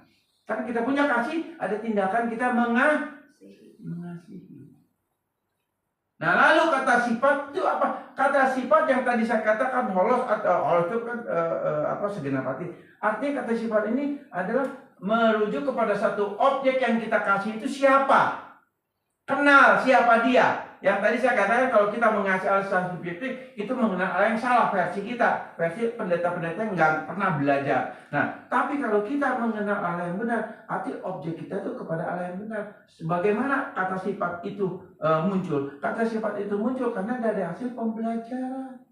Karena kita punya kasih, ada tindakan kita mengasihi. Nah, lalu kata sifat itu apa? Kata sifat yang tadi saya katakan holos itu kan segenap hati. Artinya kata sifat ini adalah merujuk kepada satu objek yang kita kasih itu siapa? Kenal siapa dia. Yang tadi saya katakan kalau kita mengasihi Allah secara subjektif, itu mengenal Allah yang salah versi kita. Versi pendeta-pendeta yang nggak pernah belajar. Nah, tapi kalau kita mengenal Allah yang benar, arti objek kita itu kepada Allah yang benar. Sebagaimana kata sifat itu muncul? Kata sifat itu muncul karena dari hasil pembelajaran.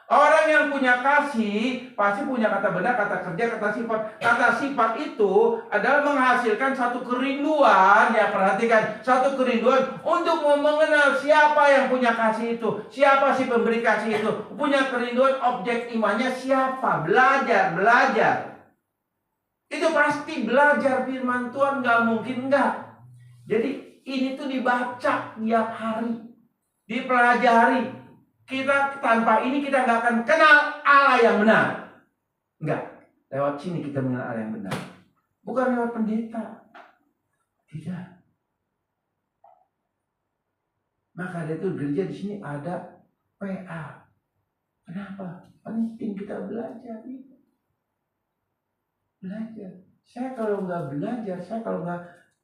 Orang yang punya kasih pasti punya kata benar, kata kerja, kata sifat. Kata sifat itu adalah menghasilkan satu kerinduan, ya perhatikan, satu kerinduan untuk mengenal siapa yang punya kasih itu, siapa si pemberi kasih itu, punya kerinduan objek imannya siapa, belajar. Itu pasti belajar firman Tuhan, nggak mungkin enggak. Jadi ini tuh dibaca tiap hari, dipelajari. Kita tanpa ini kita nggak akan kenal Allah yang benar. Enggak. Lewat sini kita mengenal Allah yang benar. Bukan lewat pendeta. Tidak. Maka ada itu gereja di sini ada PA. Kenapa? Penting kita belajar. Belajar. Saya kalau nggak belajar, saya kalau nggak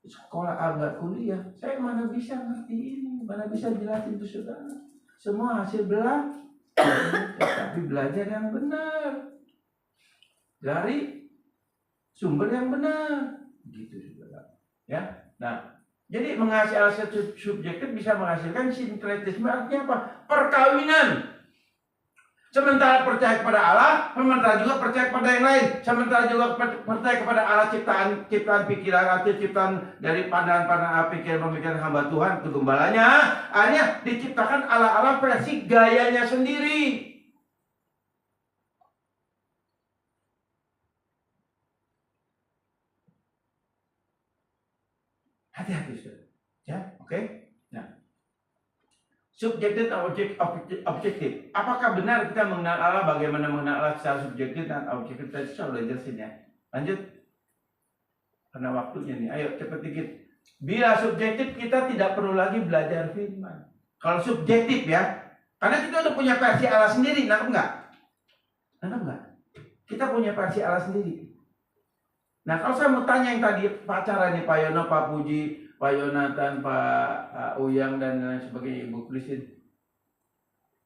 sekolah, nggak kuliah, saya mana bisa ngerti ini, mana bisa jelasin ke saudara. Semua hasil belajar, tapi belajar yang benar dari sumber yang benar, gitu saudara. Ya, nah, jadi menghasilkan subjektif bisa menghasilkan sinkretisme, artinya apa? Perkawinan. Sementara percaya kepada Allah, sementara juga percaya kepada yang lain. Sementara juga percaya kepada Allah ciptaan pikiran atau ciptaan dari pandangan pikiran hamba Tuhan kegembalaannya. Hanya diciptakan Allah versi gayanya sendiri. Hati-hati saudara. Ya, oke. Nah, subjektif dan objektif. Apakah benar kita mengenal Allah? Bagaimana mengenal Allah secara subjektif dan objektif? Tadi saya sudah jelasin ya. Lanjut. Karena waktunya nih. Ayo cepat dikit. Bila subjektif kita tidak perlu lagi belajar firman. Kalau subjektif ya. Karena kita udah punya versi Allah sendiri. Nangkep nggak? Nangkep nggak? Kita punya versi Allah sendiri. Nah kalau saya mau tanya yang tadi pacarannya Pak Yono, Pak Puji, Pak Yonatan, Pak Uyang dan lain sebagainya, Ibu Christine.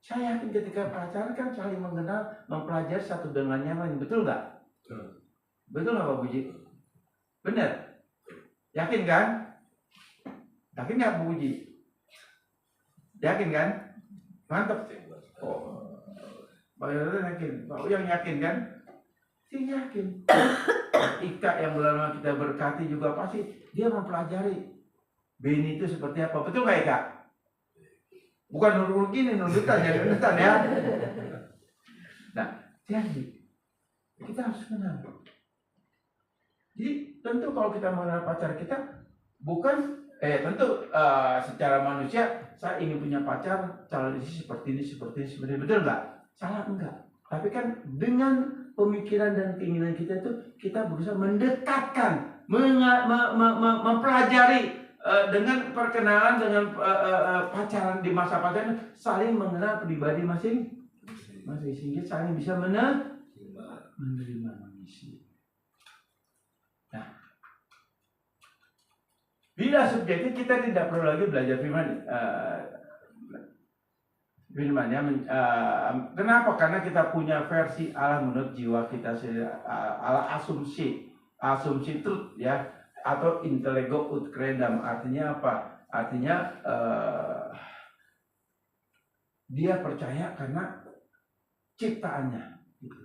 Saya yakin ketika pacaran kan saling mengenal, mempelajari satu dengan yang lain. Betul nggak? Betul nggak Pak Puji? Benar? Yakin kan? Yakin nggak Pak Puji? Yakin kan? Mantap. Oh, Pak Yonatan yakin, Pak Uyang yakin kan? Saya yakin. Ika yang lama kita berkati juga pasti dia mempelajari Beni itu seperti apa. Betul nggak Ika? Bukan nurul gini, nurutan ya. Nah, jadi kita harus kenal. Jadi tentu kalau kita mengenal pacar kita bukan tentu secara manusia saya ingin punya pacar calon istri seperti ini, betul nggak? Salah enggak. Tapi kan dengan pemikiran dan keinginan kita itu kita berusaha mendekatkan, mempelajari dengan perkenalan dengan pacaran di masa pacaran saling mengenal pribadi masing-masing, saling bisa menerima manusia. Nah, bila subjektif kita tidak perlu lagi belajar firman-Nya. Kenapa? Karena kita punya versi Allah menurut jiwa kita sendiri, Allah asumsi truth ya. Atau intellego ut credam, artinya apa? Artinya dia percaya karena ciptaannya. Gitu.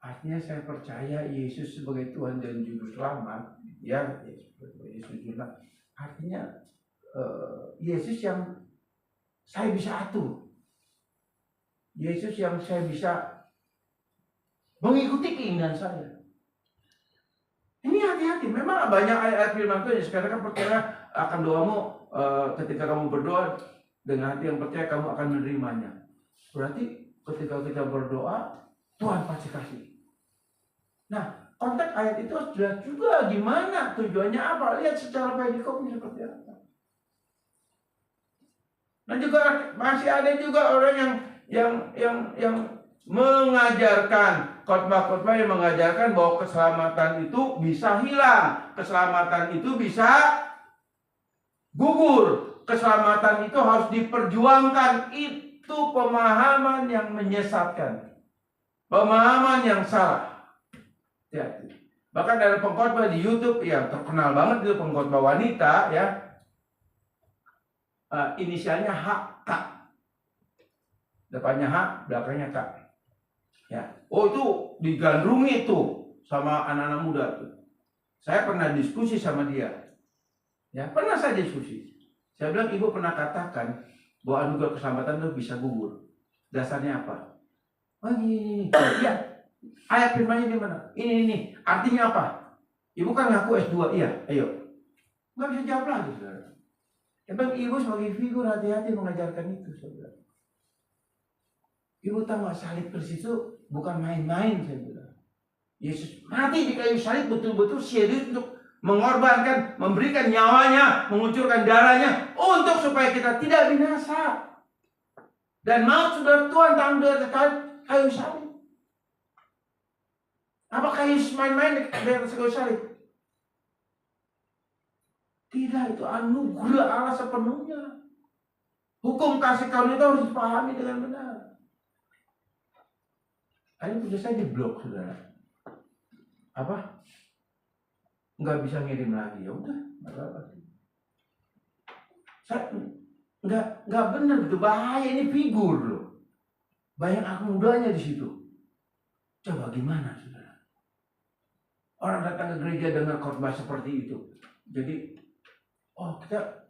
Artinya saya percaya Yesus sebagai Tuhan dan Juru Selamat, ya Yesus Juru Selamat. Artinya Yesus yang saya bisa atur, Yesus yang saya bisa mengikuti keinginan saya. Ini hati-hati, memang banyak ayat firman Tuhan. Sekarang kan percaya akan doamu ketika kamu berdoa dengan hati yang percaya kamu akan menerimanya. Berarti ketika kita berdoa Tuhan pasti kasih. Nah konteks ayat itu jelas juga gimana tujuannya apa. Lihat secara pedagognya seperti apa. Dan juga masih ada juga orang yang mengajarkan khotbah-khotbah yang mengajarkan bahwa keselamatan itu bisa hilang, keselamatan itu bisa gugur, keselamatan itu harus diperjuangkan. Itu pemahaman yang menyesatkan, pemahaman yang salah. Ya. Bahkan dalam pengkhotbah di YouTube yang terkenal banget itu pengkhotbah wanita ya, inisialnya HK. Depannya H, belakangnya K. Ya. Oh itu digandrungi tuh sama anak-anak muda tuh. Saya pernah diskusi sama dia. Ya, pernah saya diskusi. Saya bilang, ibu pernah katakan bahwa anugerah keselamatan itu bisa gugur. Dasarnya apa? Oh ini. Ya, ayat firmannya di mana? Ini. Artinya apa? Ibu kan ngaku S2, iya. Ayo. Nggak bisa jawab lagi, saudara. Emang ibu sebagai figur hati-hati mengajarkan itu, saudara. Ibu tahu nggak, salib Kristus itu bukan main-main, saya bilang. Yesus mati di kayu salib betul-betul serius untuk mengorbankan, memberikan nyawanya, mengucurkan darahnya untuk supaya kita tidak binasa. Dan maut sudah Tuhan tanggung di atas kayu salib. Apakah Yesus main-main di atas kayu salib? Tidak, itu anugerah Allah sepenuhnya. Hukum kasih karunia itu harus dipahami dengan benar. Ini punya saya di blok, saudara. Apa? Nggak bisa ngirim lagi, ya udah, nggak apa-apa. Saya nggak benar, itu bahaya, ini figur loh. Banyak anak mudanya di situ. Coba gimana, saudara? Orang datang ke gereja dengan khotbah seperti itu. Jadi, oh kita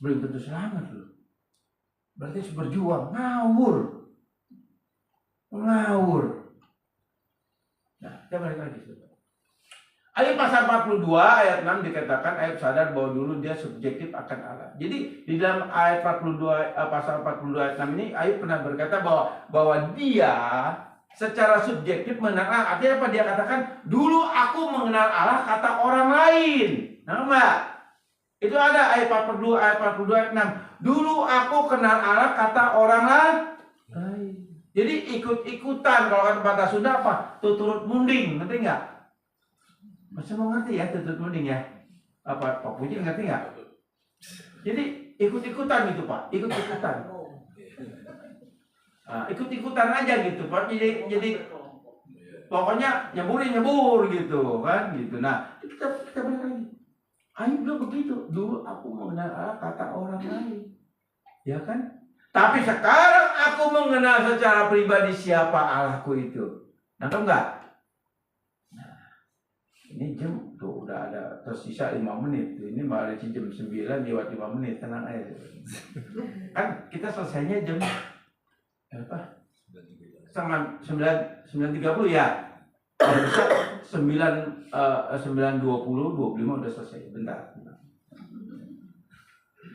belum tentu selamat loh. Berarti harus berjuang, ngawur. Nah, kita balik lagi, saudara. Ayat pasal 42 ayat 6 dikatakan Ayub sadar bahwa dulu dia subjektif akan Allah. Jadi di dalam ayat 42 pasal 42 ayat 6 ini Ayub pernah berkata bahwa dia secara subjektif mengenal Allah. Artinya apa? Dia katakan, dulu aku mengenal Allah kata orang lain. Nah, Mbak, itu ada ayat 42 ayat 6. Dulu aku kenal Allah kata orang lain. Jadi ikut-ikutan, kalau kata bahasa Sunda apa? Tuturut munding, ngerti nggak? Masih mau ngerti ya tuturut munding ya? Apa Pak Puji ngerti nggak? Jadi ikut-ikutan gitu Pak, ikut-ikutan. Nah, ikut-ikutan aja gitu Pak. Jadi pokoknya nyebur gitu kan gitu. Nah kita balik lagi. Ayub bilang begitu. Dulu aku mengenal Allah kata orang lain, ya kan? Tapi sekarang aku mengenal secara pribadi siapa Allahku itu. Nah, tahu nggak? Nah, ini jam tuh udah ada tersisa 5 menit. Tuh. Ini malah jam 9 lewat 5 menit. Tenang aja. Kan kita selesainya jam apa? 9.30 ya. Kalau bisa 9.20, 25 udah selesai. Bentar.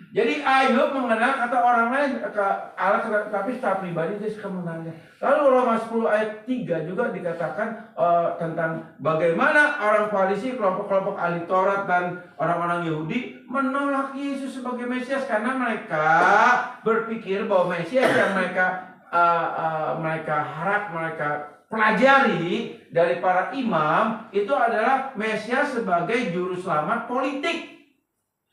Jadi Ayub mengenal kata orang lain ke Allah, tapi secara pribadi dia suka mengenalnya. Lalu Roma 10 ayat 3 juga dikatakan tentang bagaimana orang Farisi, kelompok-kelompok ahli Taurat dan orang-orang Yahudi menolak Yesus sebagai Mesias karena mereka berpikir bahwa Mesias yang mereka harap, mereka pelajari dari para imam itu adalah Mesias sebagai juru selamat politik.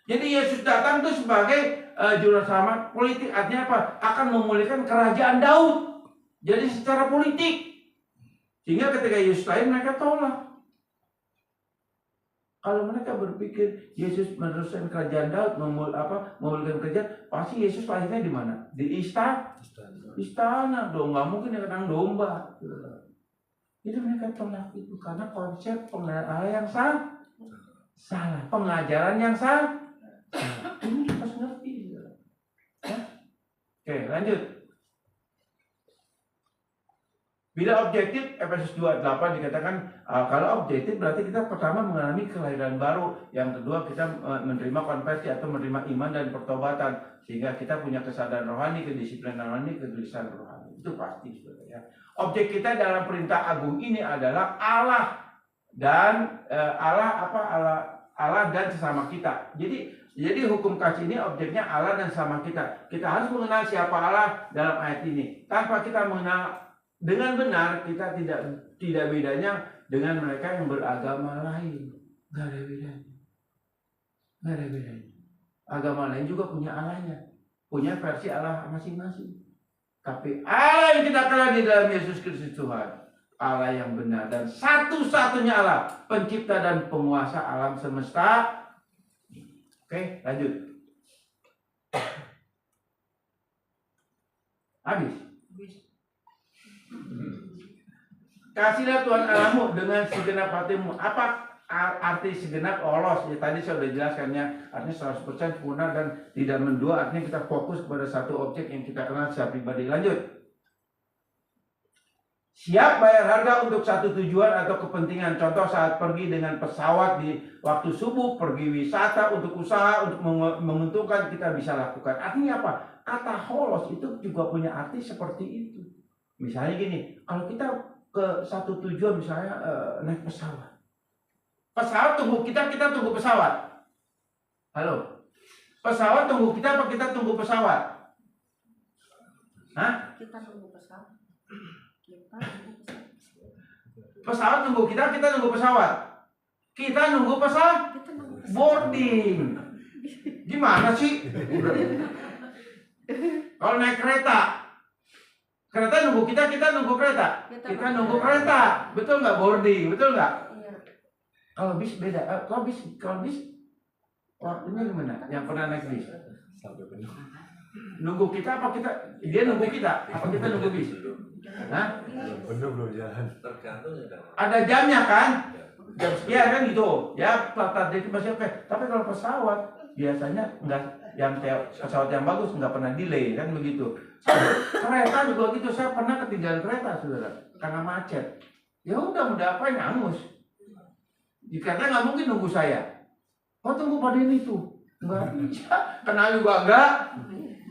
Jadi Yesus datang itu sebagai juru selamat politik. Artinya apa? Akan memulihkan kerajaan Daud. Jadi secara politik. Sehingga ketika Yesus lahir mereka tolak. Kalau mereka berpikir Yesus meneruskan kerajaan Daud, memulihkan kerajaan, pasti Yesus lahirnya di mana? Di istana dong. Nggak mungkin di kandang domba. Jadi mereka tolak itu karena konsep pengenalan Allah yang salah, pengajaran yang salah. Ini harus ngerti. Oke, lanjut. Bila objektif, Efesus 2:8 dikatakan kalau objektif berarti kita pertama mengalami kelahiran baru, yang kedua kita menerima konversi atau menerima iman dan pertobatan, sehingga kita punya kesadaran rohani, kedisiplinan rohani, kegelisahan rohani. Itu pasti, saudara ya. Objek kita dalam perintah agung ini adalah Allah dan Allah dan sesama kita. Jadi hukum kasih ini objeknya Allah dan sama kita. Kita harus mengenal siapa Allah dalam ayat ini. Tanpa kita mengenal dengan benar, kita tidak bedanya dengan mereka yang beragama lain. Gak ada bedanya. Agama lain juga punya Allahnya, punya versi Allah masing-masing. Tapi Allah yang kita kenal di dalam Yesus Kristus Tuhan, Allah yang benar dan satu-satunya Allah, pencipta dan penguasa alam semesta. Oke, lanjut. Habis. Kasihlah Tuhan Allahmu dengan segenap hatimu. Apa arti segenap? Olos. Ya, tadi saya sudah jelaskannya. Artinya 100% sempurna dan tidak mendua. Artinya kita fokus kepada satu objek yang kita kenal secara pribadi. Lanjut. Siap bayar harga untuk satu tujuan atau kepentingan. Contoh saat pergi dengan pesawat di waktu subuh, pergi wisata untuk usaha, untuk menguntungkan, kita bisa lakukan. Artinya apa? Kata holos itu juga punya arti seperti itu. Misalnya gini, kalau kita ke satu tujuan, misalnya naik pesawat. Pesawat tunggu kita tunggu pesawat. Halo? Pesawat tunggu kita apa kita tunggu pesawat? Hah? Kita nunggu pesawat. Pesawat tunggu kita nunggu pesawat. Kita nunggu pesawat boarding. Gimana sih? Kalau naik kereta nunggu kita nunggu kereta. Kita nunggu kereta. Betul nggak? Boarding, betul nggak? Iya. Kalau bis beda. Kalau bis waktunya gimana? Yang pernah naik bis? Sampai penuh. Nunggu kita apa kita? Dia nunggu kita apa kita nunggu bis? Hah? Penuh belum jalan. Tergantung ya. Ada jamnya kan? Jam sekian kan gitu. Ya, jadi masih oke. Tapi kalau pesawat biasanya enggak, yang pesawat yang bagus nggak pernah delay kan begitu. Kereta juga gitu. Saya pernah ketinggalan kereta, saudara, karena macet. Ya udah apa yang hangus. Di kereta nggak mungkin nunggu saya. Oh tunggu pada ini tuh. Nggak bisa. Kenal juga enggak.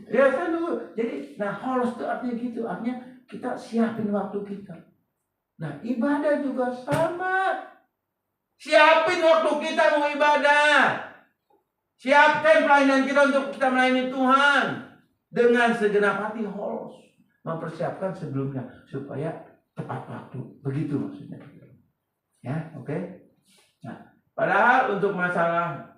Ya saya nunggu. Jadi, nah holos itu artinya gitu. Artinya kita siapin waktu kita. Nah ibadah juga sama. Siapin waktu kita mau ibadah. Siapkan pelayanan kita untuk kita melayani Tuhan. Dengan segenap hati holos. Mempersiapkan sebelumnya. Supaya tepat waktu. Begitu maksudnya. Ya, oke. Nah, padahal untuk masalah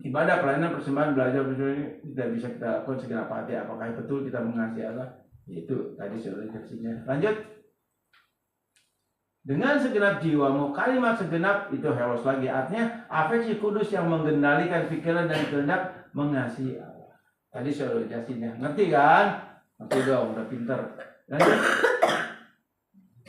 ibadah, pelayanan, persembahan, belajar ini tidak bisa kita lakukan segenap hati. Apakah betul kita mengasihi Allah? Itu tadi sudah versinya. Lanjut. Dengan segenap jiwamu, kalimat segenap itu helos lagi. Artinya afeksi kudus yang mengendalikan pikiran dan kehendak mengasihi Allah. Tadi sudah jelasinnya. Ngerti kan? Ngerti dong, udah pinter. Lanjut.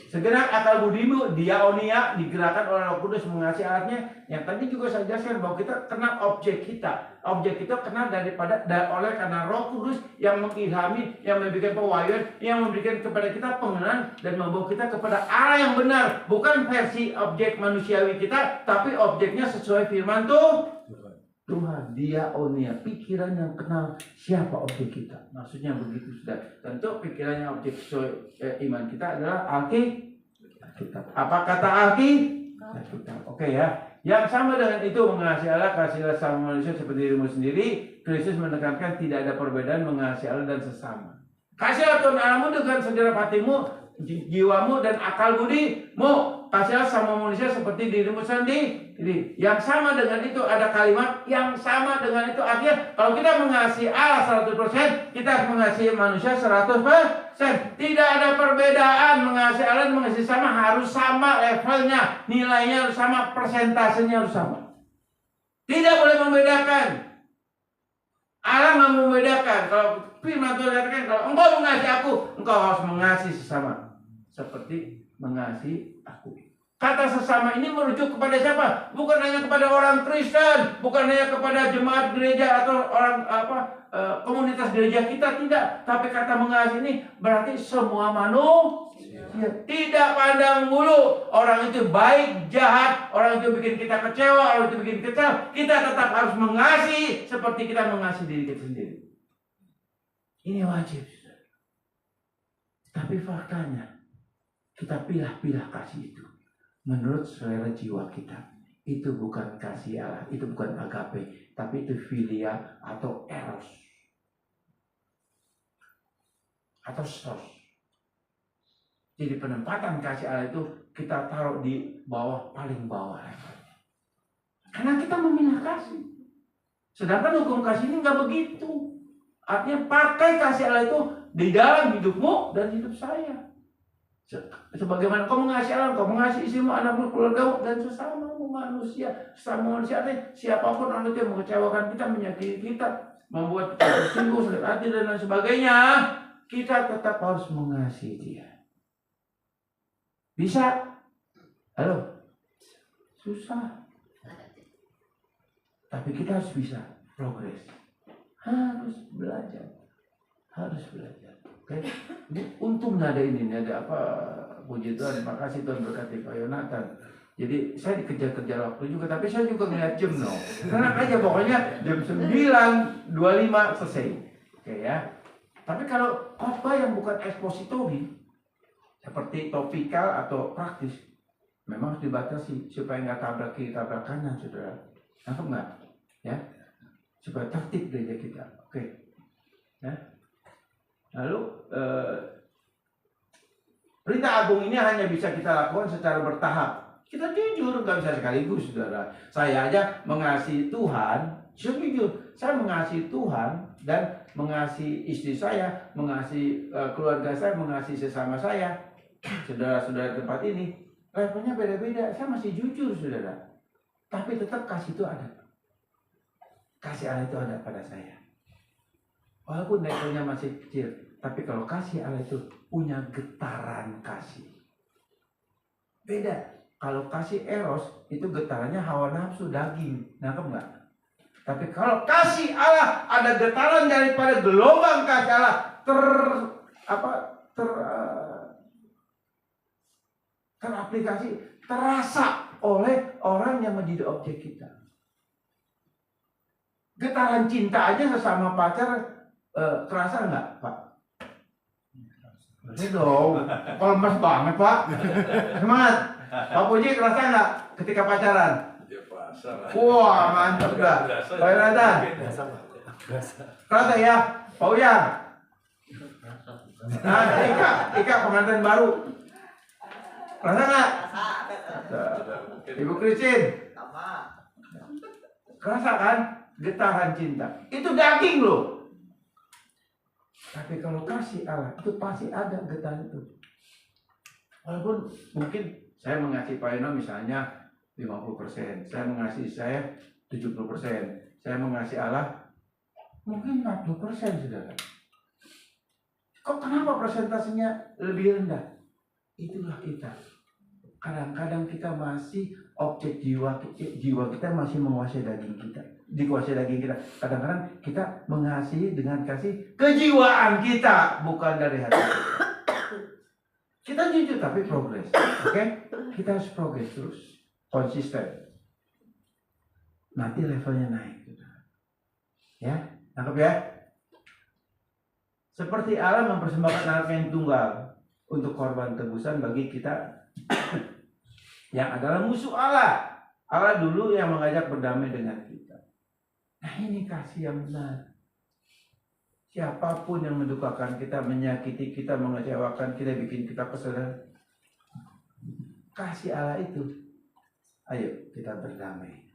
Segenap akal budimu, diaonia, digerakkan oleh Roh Kudus mengasihi alatnya. Yang tadi juga saya jelaskan bahwa kita kenal objek kita. Objek kita kenal oleh karena Roh Kudus yang mengilhami, yang memberikan pewahyuan, yang memberikan kepada kita pengenalan dan membawa kita kepada Allah yang benar. Bukan versi objek manusiawi kita, tapi objeknya sesuai firman Tuhan. Diaonia, pikiran yang kenal siapa objek kita. Maksudnya begitu sudah. Tentu pikirannya objek iman kita adalah Alkitab. Apa kata Alkitab? Oke ya. Yang sama dengan itu mengasihi Allah, kasihlah sama manusia seperti dirimu sendiri. Kristus menekankan tidak ada perbedaan mengasihi Allah dan sesama. Kasihlah Tuhan Allahmu dengan segenap hatimu, jiwamu dan akal budimu. Kasihlah sama manusia seperti dirimu sendiri. Yang sama dengan itu ada kalimat yang sama dengan itu. Artinya kalau kita mengasihi Allah 100%, kita harus mengasihi manusia 100%. Tidak ada perbedaan. Mengasihi Allah dan mengasihi sama harus sama levelnya, nilainya harus sama, persentasenya harus sama. Tidak boleh membedakan. Allah nggak membedakan. Kalau firman Tuhan katakan, kalau engkau mengasihi aku, engkau harus mengasihi sesama seperti mengasihi aku. Kata sesama ini merujuk kepada siapa? Bukan hanya kepada orang Kristen, bukan hanya kepada jemaat gereja atau orang komunitas gereja kita, tidak. Tapi kata mengasihi ini berarti semua manusia. Tidak pandang bulu orang itu baik, jahat, orang itu bikin kita kecewa, orang itu bikin kesal. Kita tetap harus mengasihi seperti kita mengasihi diri kita sendiri. Ini wajib. Tapi faktanya kita pilah-pilah kasih itu menurut selera jiwa kita. Itu bukan kasih Allah, itu bukan agape, tapi itu filia atau eros atau sos. Jadi penempatan kasih Allah itu kita taruh di bawah, paling bawah levelnya. Karena kita memilah kasih. Sedangkan hukum kasih ini nggak begitu. Artinya pakai kasih Allah itu di dalam hidupmu dan hidup saya. Sebagaimana kau mengasihi Allah, kau mengasihi istrimu, anakmu, keluargamu, dan sesamamu manusia. Sesama manusia artinya siapapun orang itu yang mengecewakan kita, menyakiti kita, membuat kita tersinggung, sakit hati dan lain sebagainya, kita tetap harus mengasihi dia. Bisa? Halo? Susah. Tapi kita harus bisa progres. Harus belajar. Oke? Ini untungnya ada ini, ada apa? Puji Tuhan, terima kasih Tuhan berkati Pak Yonatan. Jadi saya dikejar-kejar waktu juga, tapi saya juga ngeliat jam Karena aja pokoknya jam 9.25 selesai. Oke ya. Tapi kalau khotbah yang bukan ekspositori, seperti topikal atau praktis, memang harus dibatasi supaya nggak tabrak kiri tabrak kanan, saudara. Nangkep nggak? Ya, supaya tertib gereja kita. Oke. Ya. Lalu perintah agung ini hanya bisa kita lakukan secara bertahap. Kita jujur, nggak bisa sekaligus, saudara. Saya aja mengasihi Tuhan, jujur. Saya mengasihi Tuhan dan mengasihi istri saya, mengasihi keluarga saya, mengasihi sesama saya. Saudara-saudara tempat ini, levelnya beda-beda. Saya masih jujur, saudara. Tapi tetap kasih itu ada. Kasih Allah itu ada pada saya. Walaupun levelnya masih kecil, tapi kalau kasih Allah itu punya getaran kasih. Beda. Kalau kasih eros itu getarannya hawa nafsu daging, nangkep nggak? Tapi kalau kasih Allah ada getaran daripada gelombang kasih Allah teraplikasi, terasa oleh orang yang menjadi objek kita. Getaran cinta aja sesama pacar kerasa nggak, Pak? Ini dong, lemes banget, Pak. Semangat. Pak Puji kerasa nggak ketika pacaran? Ya puasa lah. Wah, mantap dah. Pak Yonatan, kerasa ya? Pak Uya? Nah, Ika pengantin baru. Kerasa nggak? Ibu Christine? Kerasa kan? Getaran cinta. Itu daging loh. Tapi kalau kasih Allah, itu pasti ada getaran itu. Walaupun mungkin saya mengasihi Pak Yono misalnya 50%, saya mengasihi saya 70%, saya mengasihi Allah mungkin 40%, saudara. Kok kenapa persentasenya lebih rendah? Itulah kita. Kadang-kadang kita masih objek jiwa kita masih menguasai daging kita, dikuasai daging kita. Kadang-kadang kita mengasihi dengan kasih kejiwaan kita, bukan dari hati. Kita jujur tapi progres, oke? Kita harus progres terus, konsisten. Nanti levelnya naik, ya, tangkap ya. Seperti Allah mempersembahkan anaknya yang tunggal untuk korban tebusan bagi kita yang adalah musuh Allah. Allah dulu yang mengajak berdamai dengan kita. Nah ini kasih yang benar. Siapapun yang mendukakan kita, menyakiti kita, mengecewakan kita, bikin kita kesel, kasih Allah itu, ayo kita berdamai.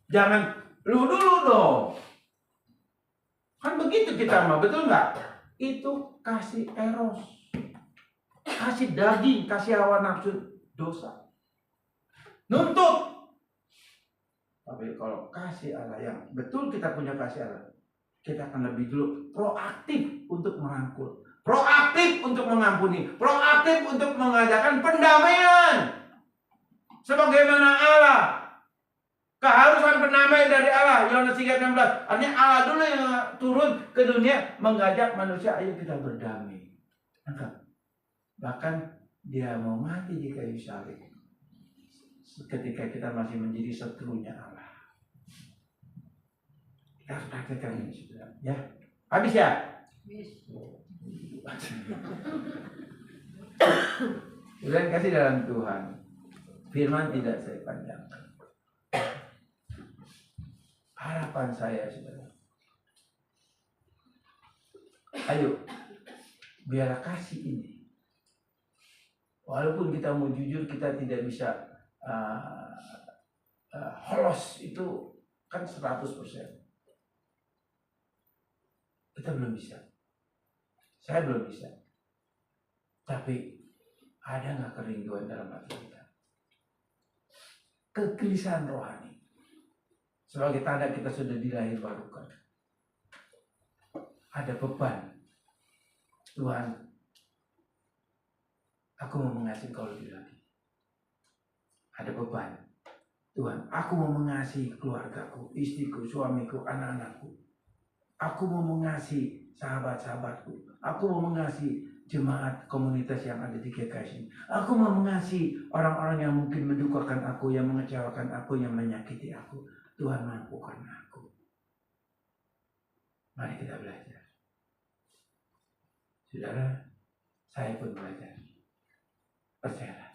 Jangan lu dulu dong. Kan begitu kita mah, betul nggak? Itu kasih eros, kasih daging, kasih hawa nafsu dosa, nuntut. Tapi kalau kasih Allah yang betul, kita punya kasih Allah, kita akan lebih dulu proaktif untuk merangkul, proaktif untuk mengampuni, proaktif untuk mengadakan pendamaian. Sebagaimana Allah, keharusan pendamaian dari Allah, Yohanes 3:16. Artinya Allah dulu yang turun ke dunia mengajak manusia, ayo kita berdamai. Bahkan dia mau mati di kayu salib ketika kita masih menjadi setrunya Allah. Kita harus praktekkan ini, saudara. Ya, habis ya. Sudah kasih dalam Tuhan. Firman tidak saya panjangkan. Harapan saya, saudara. Ayo, biarlah kasih ini. Walaupun kita mau jujur, kita tidak bisa holos itu kan 100%. Kita belum bisa. Saya belum bisa. Tapi ada nggak kerinduan dalam hati kita? Kegelisahan rohani. Sebagai tanda kita sudah dilahir barukan. Ada beban. Tuhan, Aku mau mengasihi Engkau lebih lagi. Ada beban. Tuhan, aku mau mengasihi keluargaku, istriku, suamiku, anak-anakku. Aku mau mengasihi sahabat-sahabatku. Aku mau mengasihi jemaat komunitas yang ada di GKS ini. Aku mau mengasihi orang-orang yang mungkin mendukakan aku, yang mengecewakan aku, yang menyakiti aku. Tuhan, mampukan aku. Mari kita belajar. Saudara, saya pun belajar. Percayalah,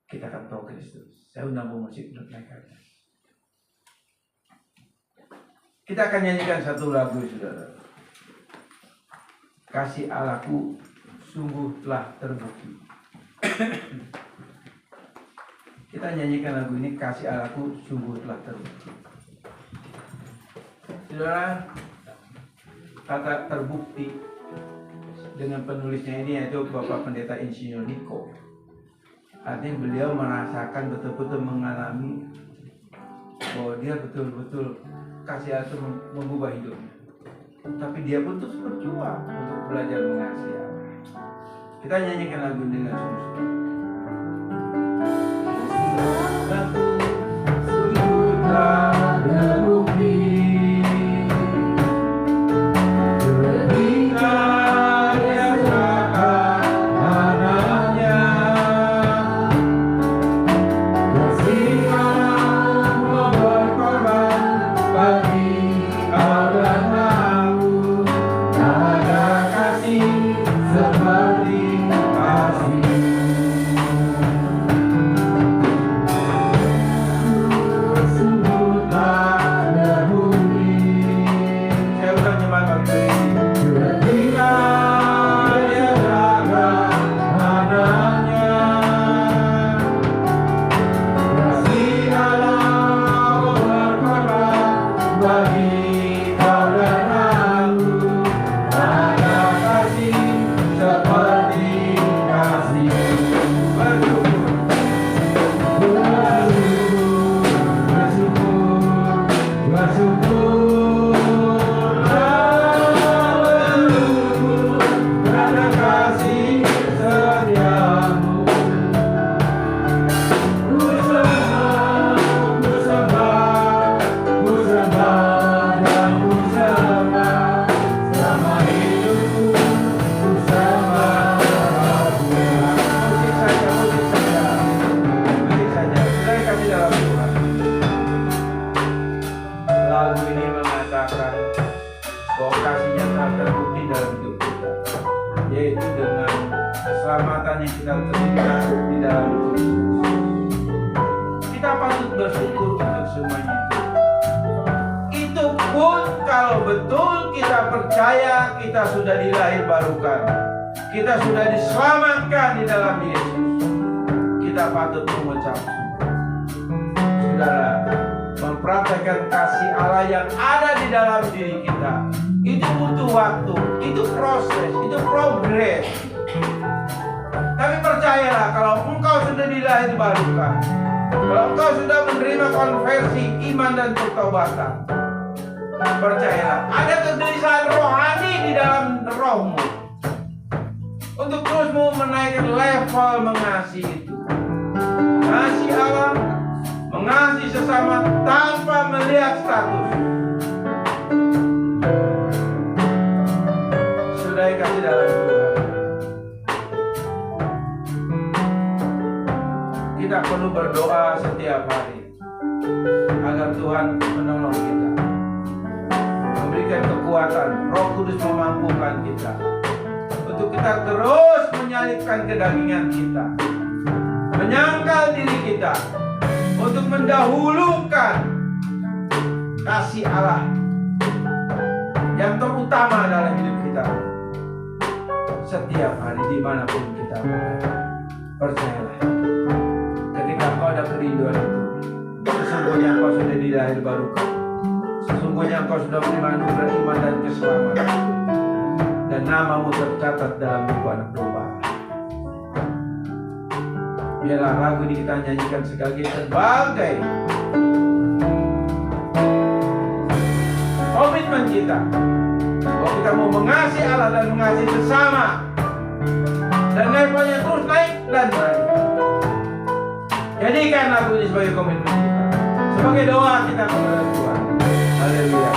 kita akan progres terus. Saya undang musik untuk mereka. Kita akan nyanyikan satu lagu, saudara. Kasih Allahku sungguh telah terbukti. Kita nyanyikan lagu ini, kasih Allahku sungguh telah terbukti. Saudara, kata terbukti dengan penulisnya ini yaitu Bapak Pendeta Insinyur Niko. Artinya beliau merasakan betul-betul mengalami bahwa dia betul-betul kasih Allah itu mengubah hidupnya. Tapi dia pun terus berjuang untuk belajar mengasihi Allah. Kita nyanyikan lagu dengan sungguh-sungguh. Kita sudah dilahirbarukan, kita sudah diselamatkan di dalam Yesus. Kita patut mengucap syukur. Saudara, mempraktekkan kasih Allah yang ada di dalam diri kita itu butuh waktu, itu proses, itu progres. Tapi percayalah, kalau engkau sudah dilahirbarukan, kalau engkau sudah menerima konversi iman dan pertobatan, percayalah, ada kegelisahan rohani di dalam rohmu untuk terusmu menaikkan level mengasihi itu. Mengasihi Allah, mengasihi sesama tanpa melihat status. Sudah kasih dalam Tuhan, kita perlu berdoa setiap hari agar Tuhan menolong kita, memberikan kekuatan. Roh Kudus memampukan kita untuk kita terus menyalipkan kedagingan kita, menyangkal diri kita untuk mendahulukan kasih Allah yang terutama dalam hidup kita setiap hari dimanapun kita berada. Percayalah, ketika engkau ada kerinduan itu, sesungguhnya engkau sudah dilahirbarukan. Sesungguhnya engkau sudah menerima anugerah iman dan keselamatan, dan namamu tercatat dalam buku anak domba. Biarlah lagu ini kita nyanyikan sebagai komitmen kita bahwa kita mau mengasihi Allah dan mengasihi sesama, dan levelnya terus naik dan berani. Jadikan lagu ini sebagai komitmen kita, sebagai doa kita kepada Tuhan. Haleluya.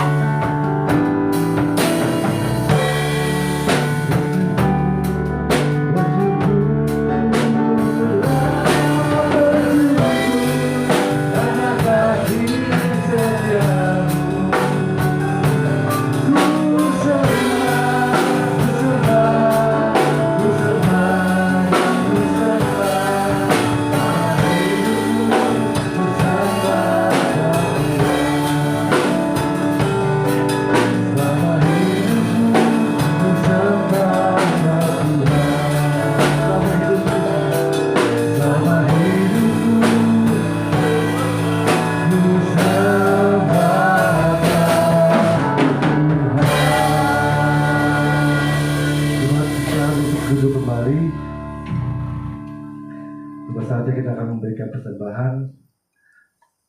Memberikan persembahan.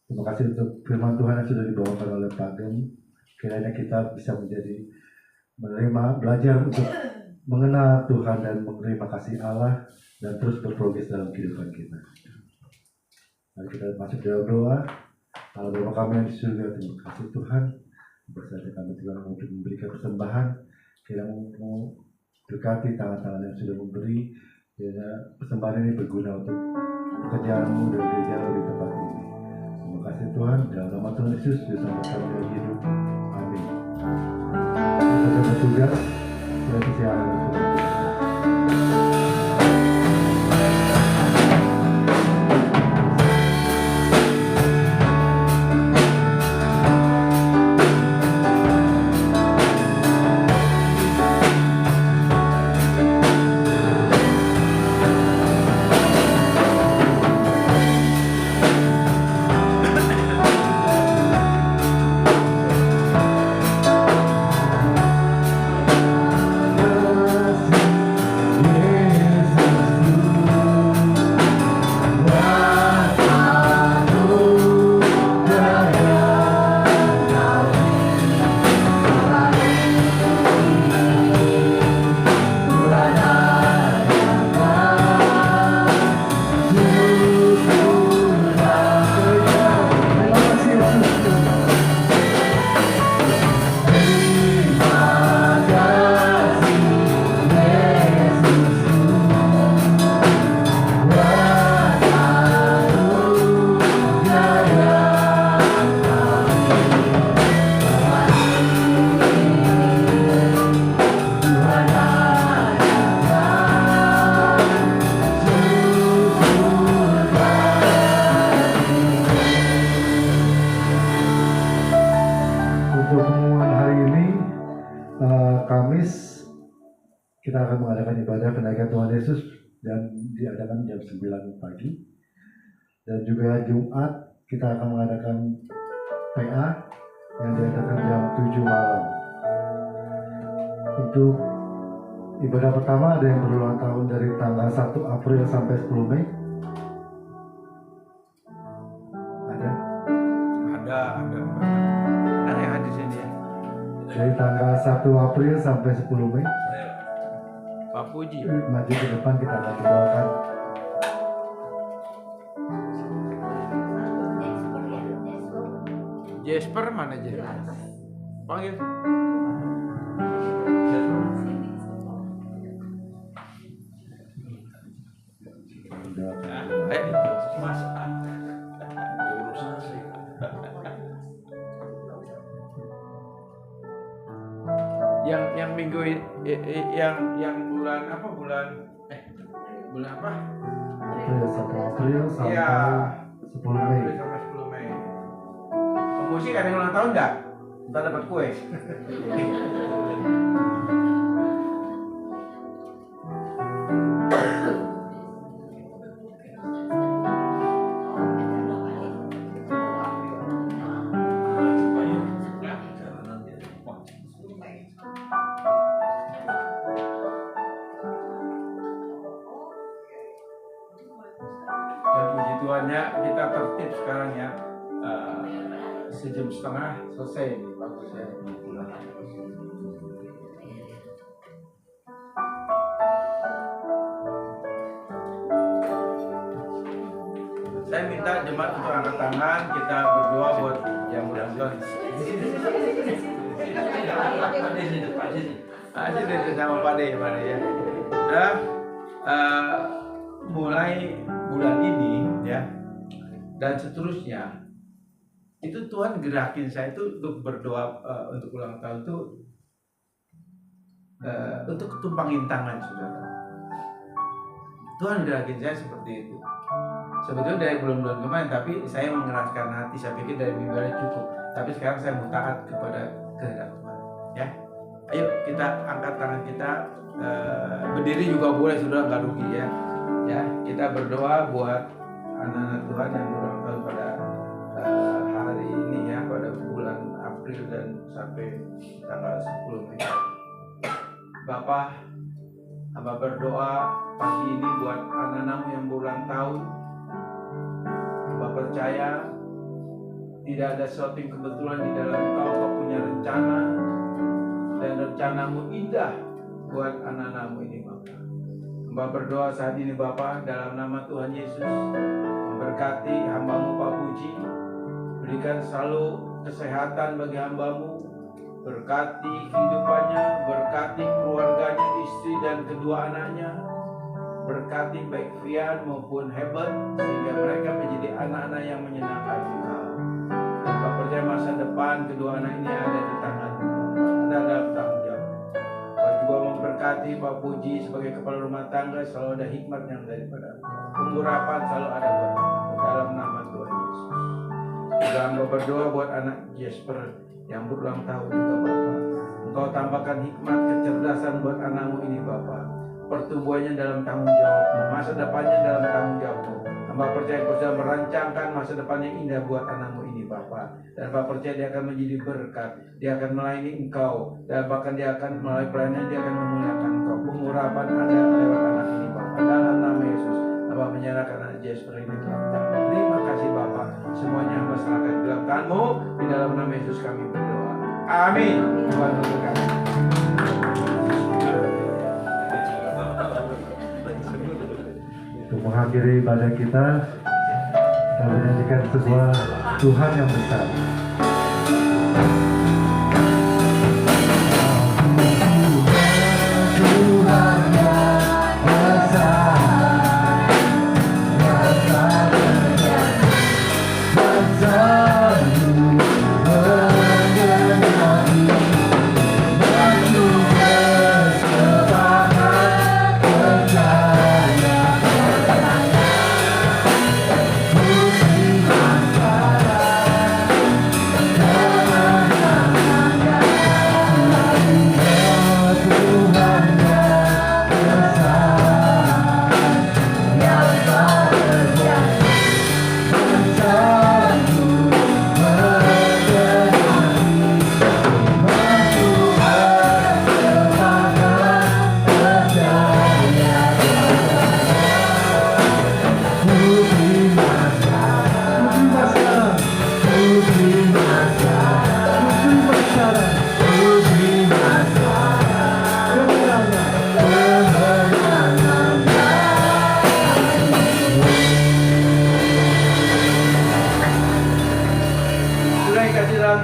Terima kasih untuk firman Tuhan yang sudah dibawakan oleh Pak Gem. Kiranya kita bisa belajar untuk mengenal Tuhan dan menerima kasih Allah dan terus berprogres dalam kehidupan kita. Mari kita masuk dalam doa. Allah Bapa kami yang di surga, terima kasih Tuhan. Bersama kami Tuhan untuk memberikan persembahan. Kiranya mau berkati tangan-tangan yang sudah memberi. Kiranya persembahan ini berguna untuk pekerjaanmu dan gereja di tempat ini. Terima kasih Tuhan, dalam nama Tuhan Yesus bersama kami dalam hidup. Amin. Kita bertugas dan kesialan. Kita akan mengadakan ibadah kenaikan Tuhan Yesus dan diadakan jam 9 pagi. Dan juga Jumat kita akan mengadakan PA yang diadakan jam 7 malam. Untuk ibadah pertama ada yang berulang tahun dari tanggal 1 April sampai 10 Mei. Ada yang hadir sini ya. Dari tanggal 1 April sampai 10 Mei. Pak Puji. Maju ke depan kita akan doakan. Jesper mana Jesper? Panggil. Yang minggu yang bulan apa bulan apa? April sampai 10 Mei. Sampai 10 Mei. Musik ada yang ulang tahun enggak? Ntar dapat kue. Kita tertib sekarang ya, sejam setengah selesai nih, bagus ya. kita jemaat untuk angkat tangan, kita berdoa buat yang mudah-mudahan. Aja deh sama Pak De ya. Nah, mulai bulan ini ya dan seterusnya itu Tuhan gerakin saya itu untuk berdoa untuk ulang tahun itu untuk tumpangin tangan saudara. Tuhan gerakin saya seperti itu. Sebetulnya dari bulan-bulan kemarin, tapi saya mengeraskan hati. Saya pikir dari minggu lalu cukup. Tapi sekarang saya mau taat kepada kehendak Tuhan. Ya, ayo kita angkat tangan kita. Berdiri juga boleh, saudara, nggak rugi ya. Ya, kita berdoa buat anak-anak Tuhan yang berulang tahun pada hari ini ya, pada bulan April dan sampai tanggal 10 Mei. Bapak, hamba berdoa pagi ini buat anak-anakmu yang berulang tahun. Hamba percaya tidak ada sesuatu yang kebetulan di dalam kau punya rencana dan rencanamu indah buat anak-anakmu ini Bapak. Hamba berdoa saat ini Bapak dalam nama Tuhan Yesus, memberkati hambamu Pak Puji, berikan selalu kesehatan bagi hambamu, berkati kehidupannya, berkati keluarganya, istri dan kedua anaknya, berkati baik Fian maupun Hebat, sehingga mereka menjadi anak-anak yang menyenangkan Engkau. Dan Bapak percaya masa depan kedua anak ini ada di tangan-Mu, ada dalam tanggung jawab. Kau juga memberkati Pak Puji sebagai kepala rumah tangga, selalu ada hikmat yang daripada pengurapan selalu ada buat Engkau, dalam nama Tuhan Yesus. Juga Hamba berdoa buat anak Jasper yang berulang tahun juga Bapak. Engkau tambahkan hikmat, kecerdasan buat anakmu ini Bapak. Pertumbuhannya dalam tanggung jawab-Mu, masa depannya dalam tanggung jawab-Mu. Hamba percaya Kau sudah merancangkan masa depan yang indah buat anakmu ini Bapak. Dan Bapak percaya dia akan menjadi berkat, dia akan melayani Engkau, dan bahkan dia akan melalui pelayanan dia akan memuliakan Engkau. Pengurapan ada lewat anak ini Bapak. Dalam nama Yesus, Hamba menyerahkan anak Jasper ini dalam tangan. Terima kasih Bapak. Semuanya Hamba serahkan di dalam tangan-Mu. Di dalam nama Yesus kami berdoa. Amin. Tuhan memberkati. Untuk mengakhiri ibadah kita, kita menyanyikan sebuah Tuhan yang besar.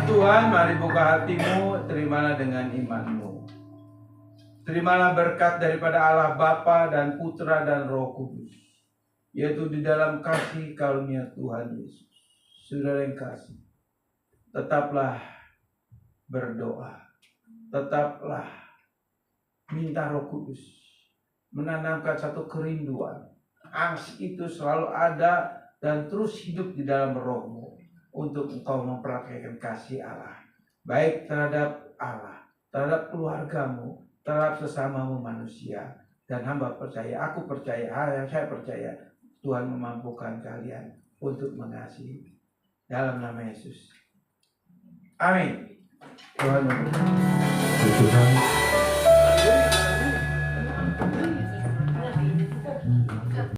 Tuhan, mari buka hatimu, terimalah dengan imanmu. Terimalah berkat daripada Allah Bapa dan Putra dan Roh Kudus, yaitu di dalam kasih karunia Tuhan Yesus. Saudara yang kasih, tetaplah berdoa, tetaplah minta Roh Kudus menanamkan satu kerinduan. Aksi itu selalu ada dan terus hidup di dalam rohmu, untuk engkau mempraktikkan kasih Allah, baik terhadap Allah, terhadap keluargamu, terhadap sesamamu manusia. Dan hamba percaya, aku percaya, saya percaya Tuhan memampukan kalian untuk mengasihi. Dalam nama Yesus, amin. Tuhan memberkati. Tuhan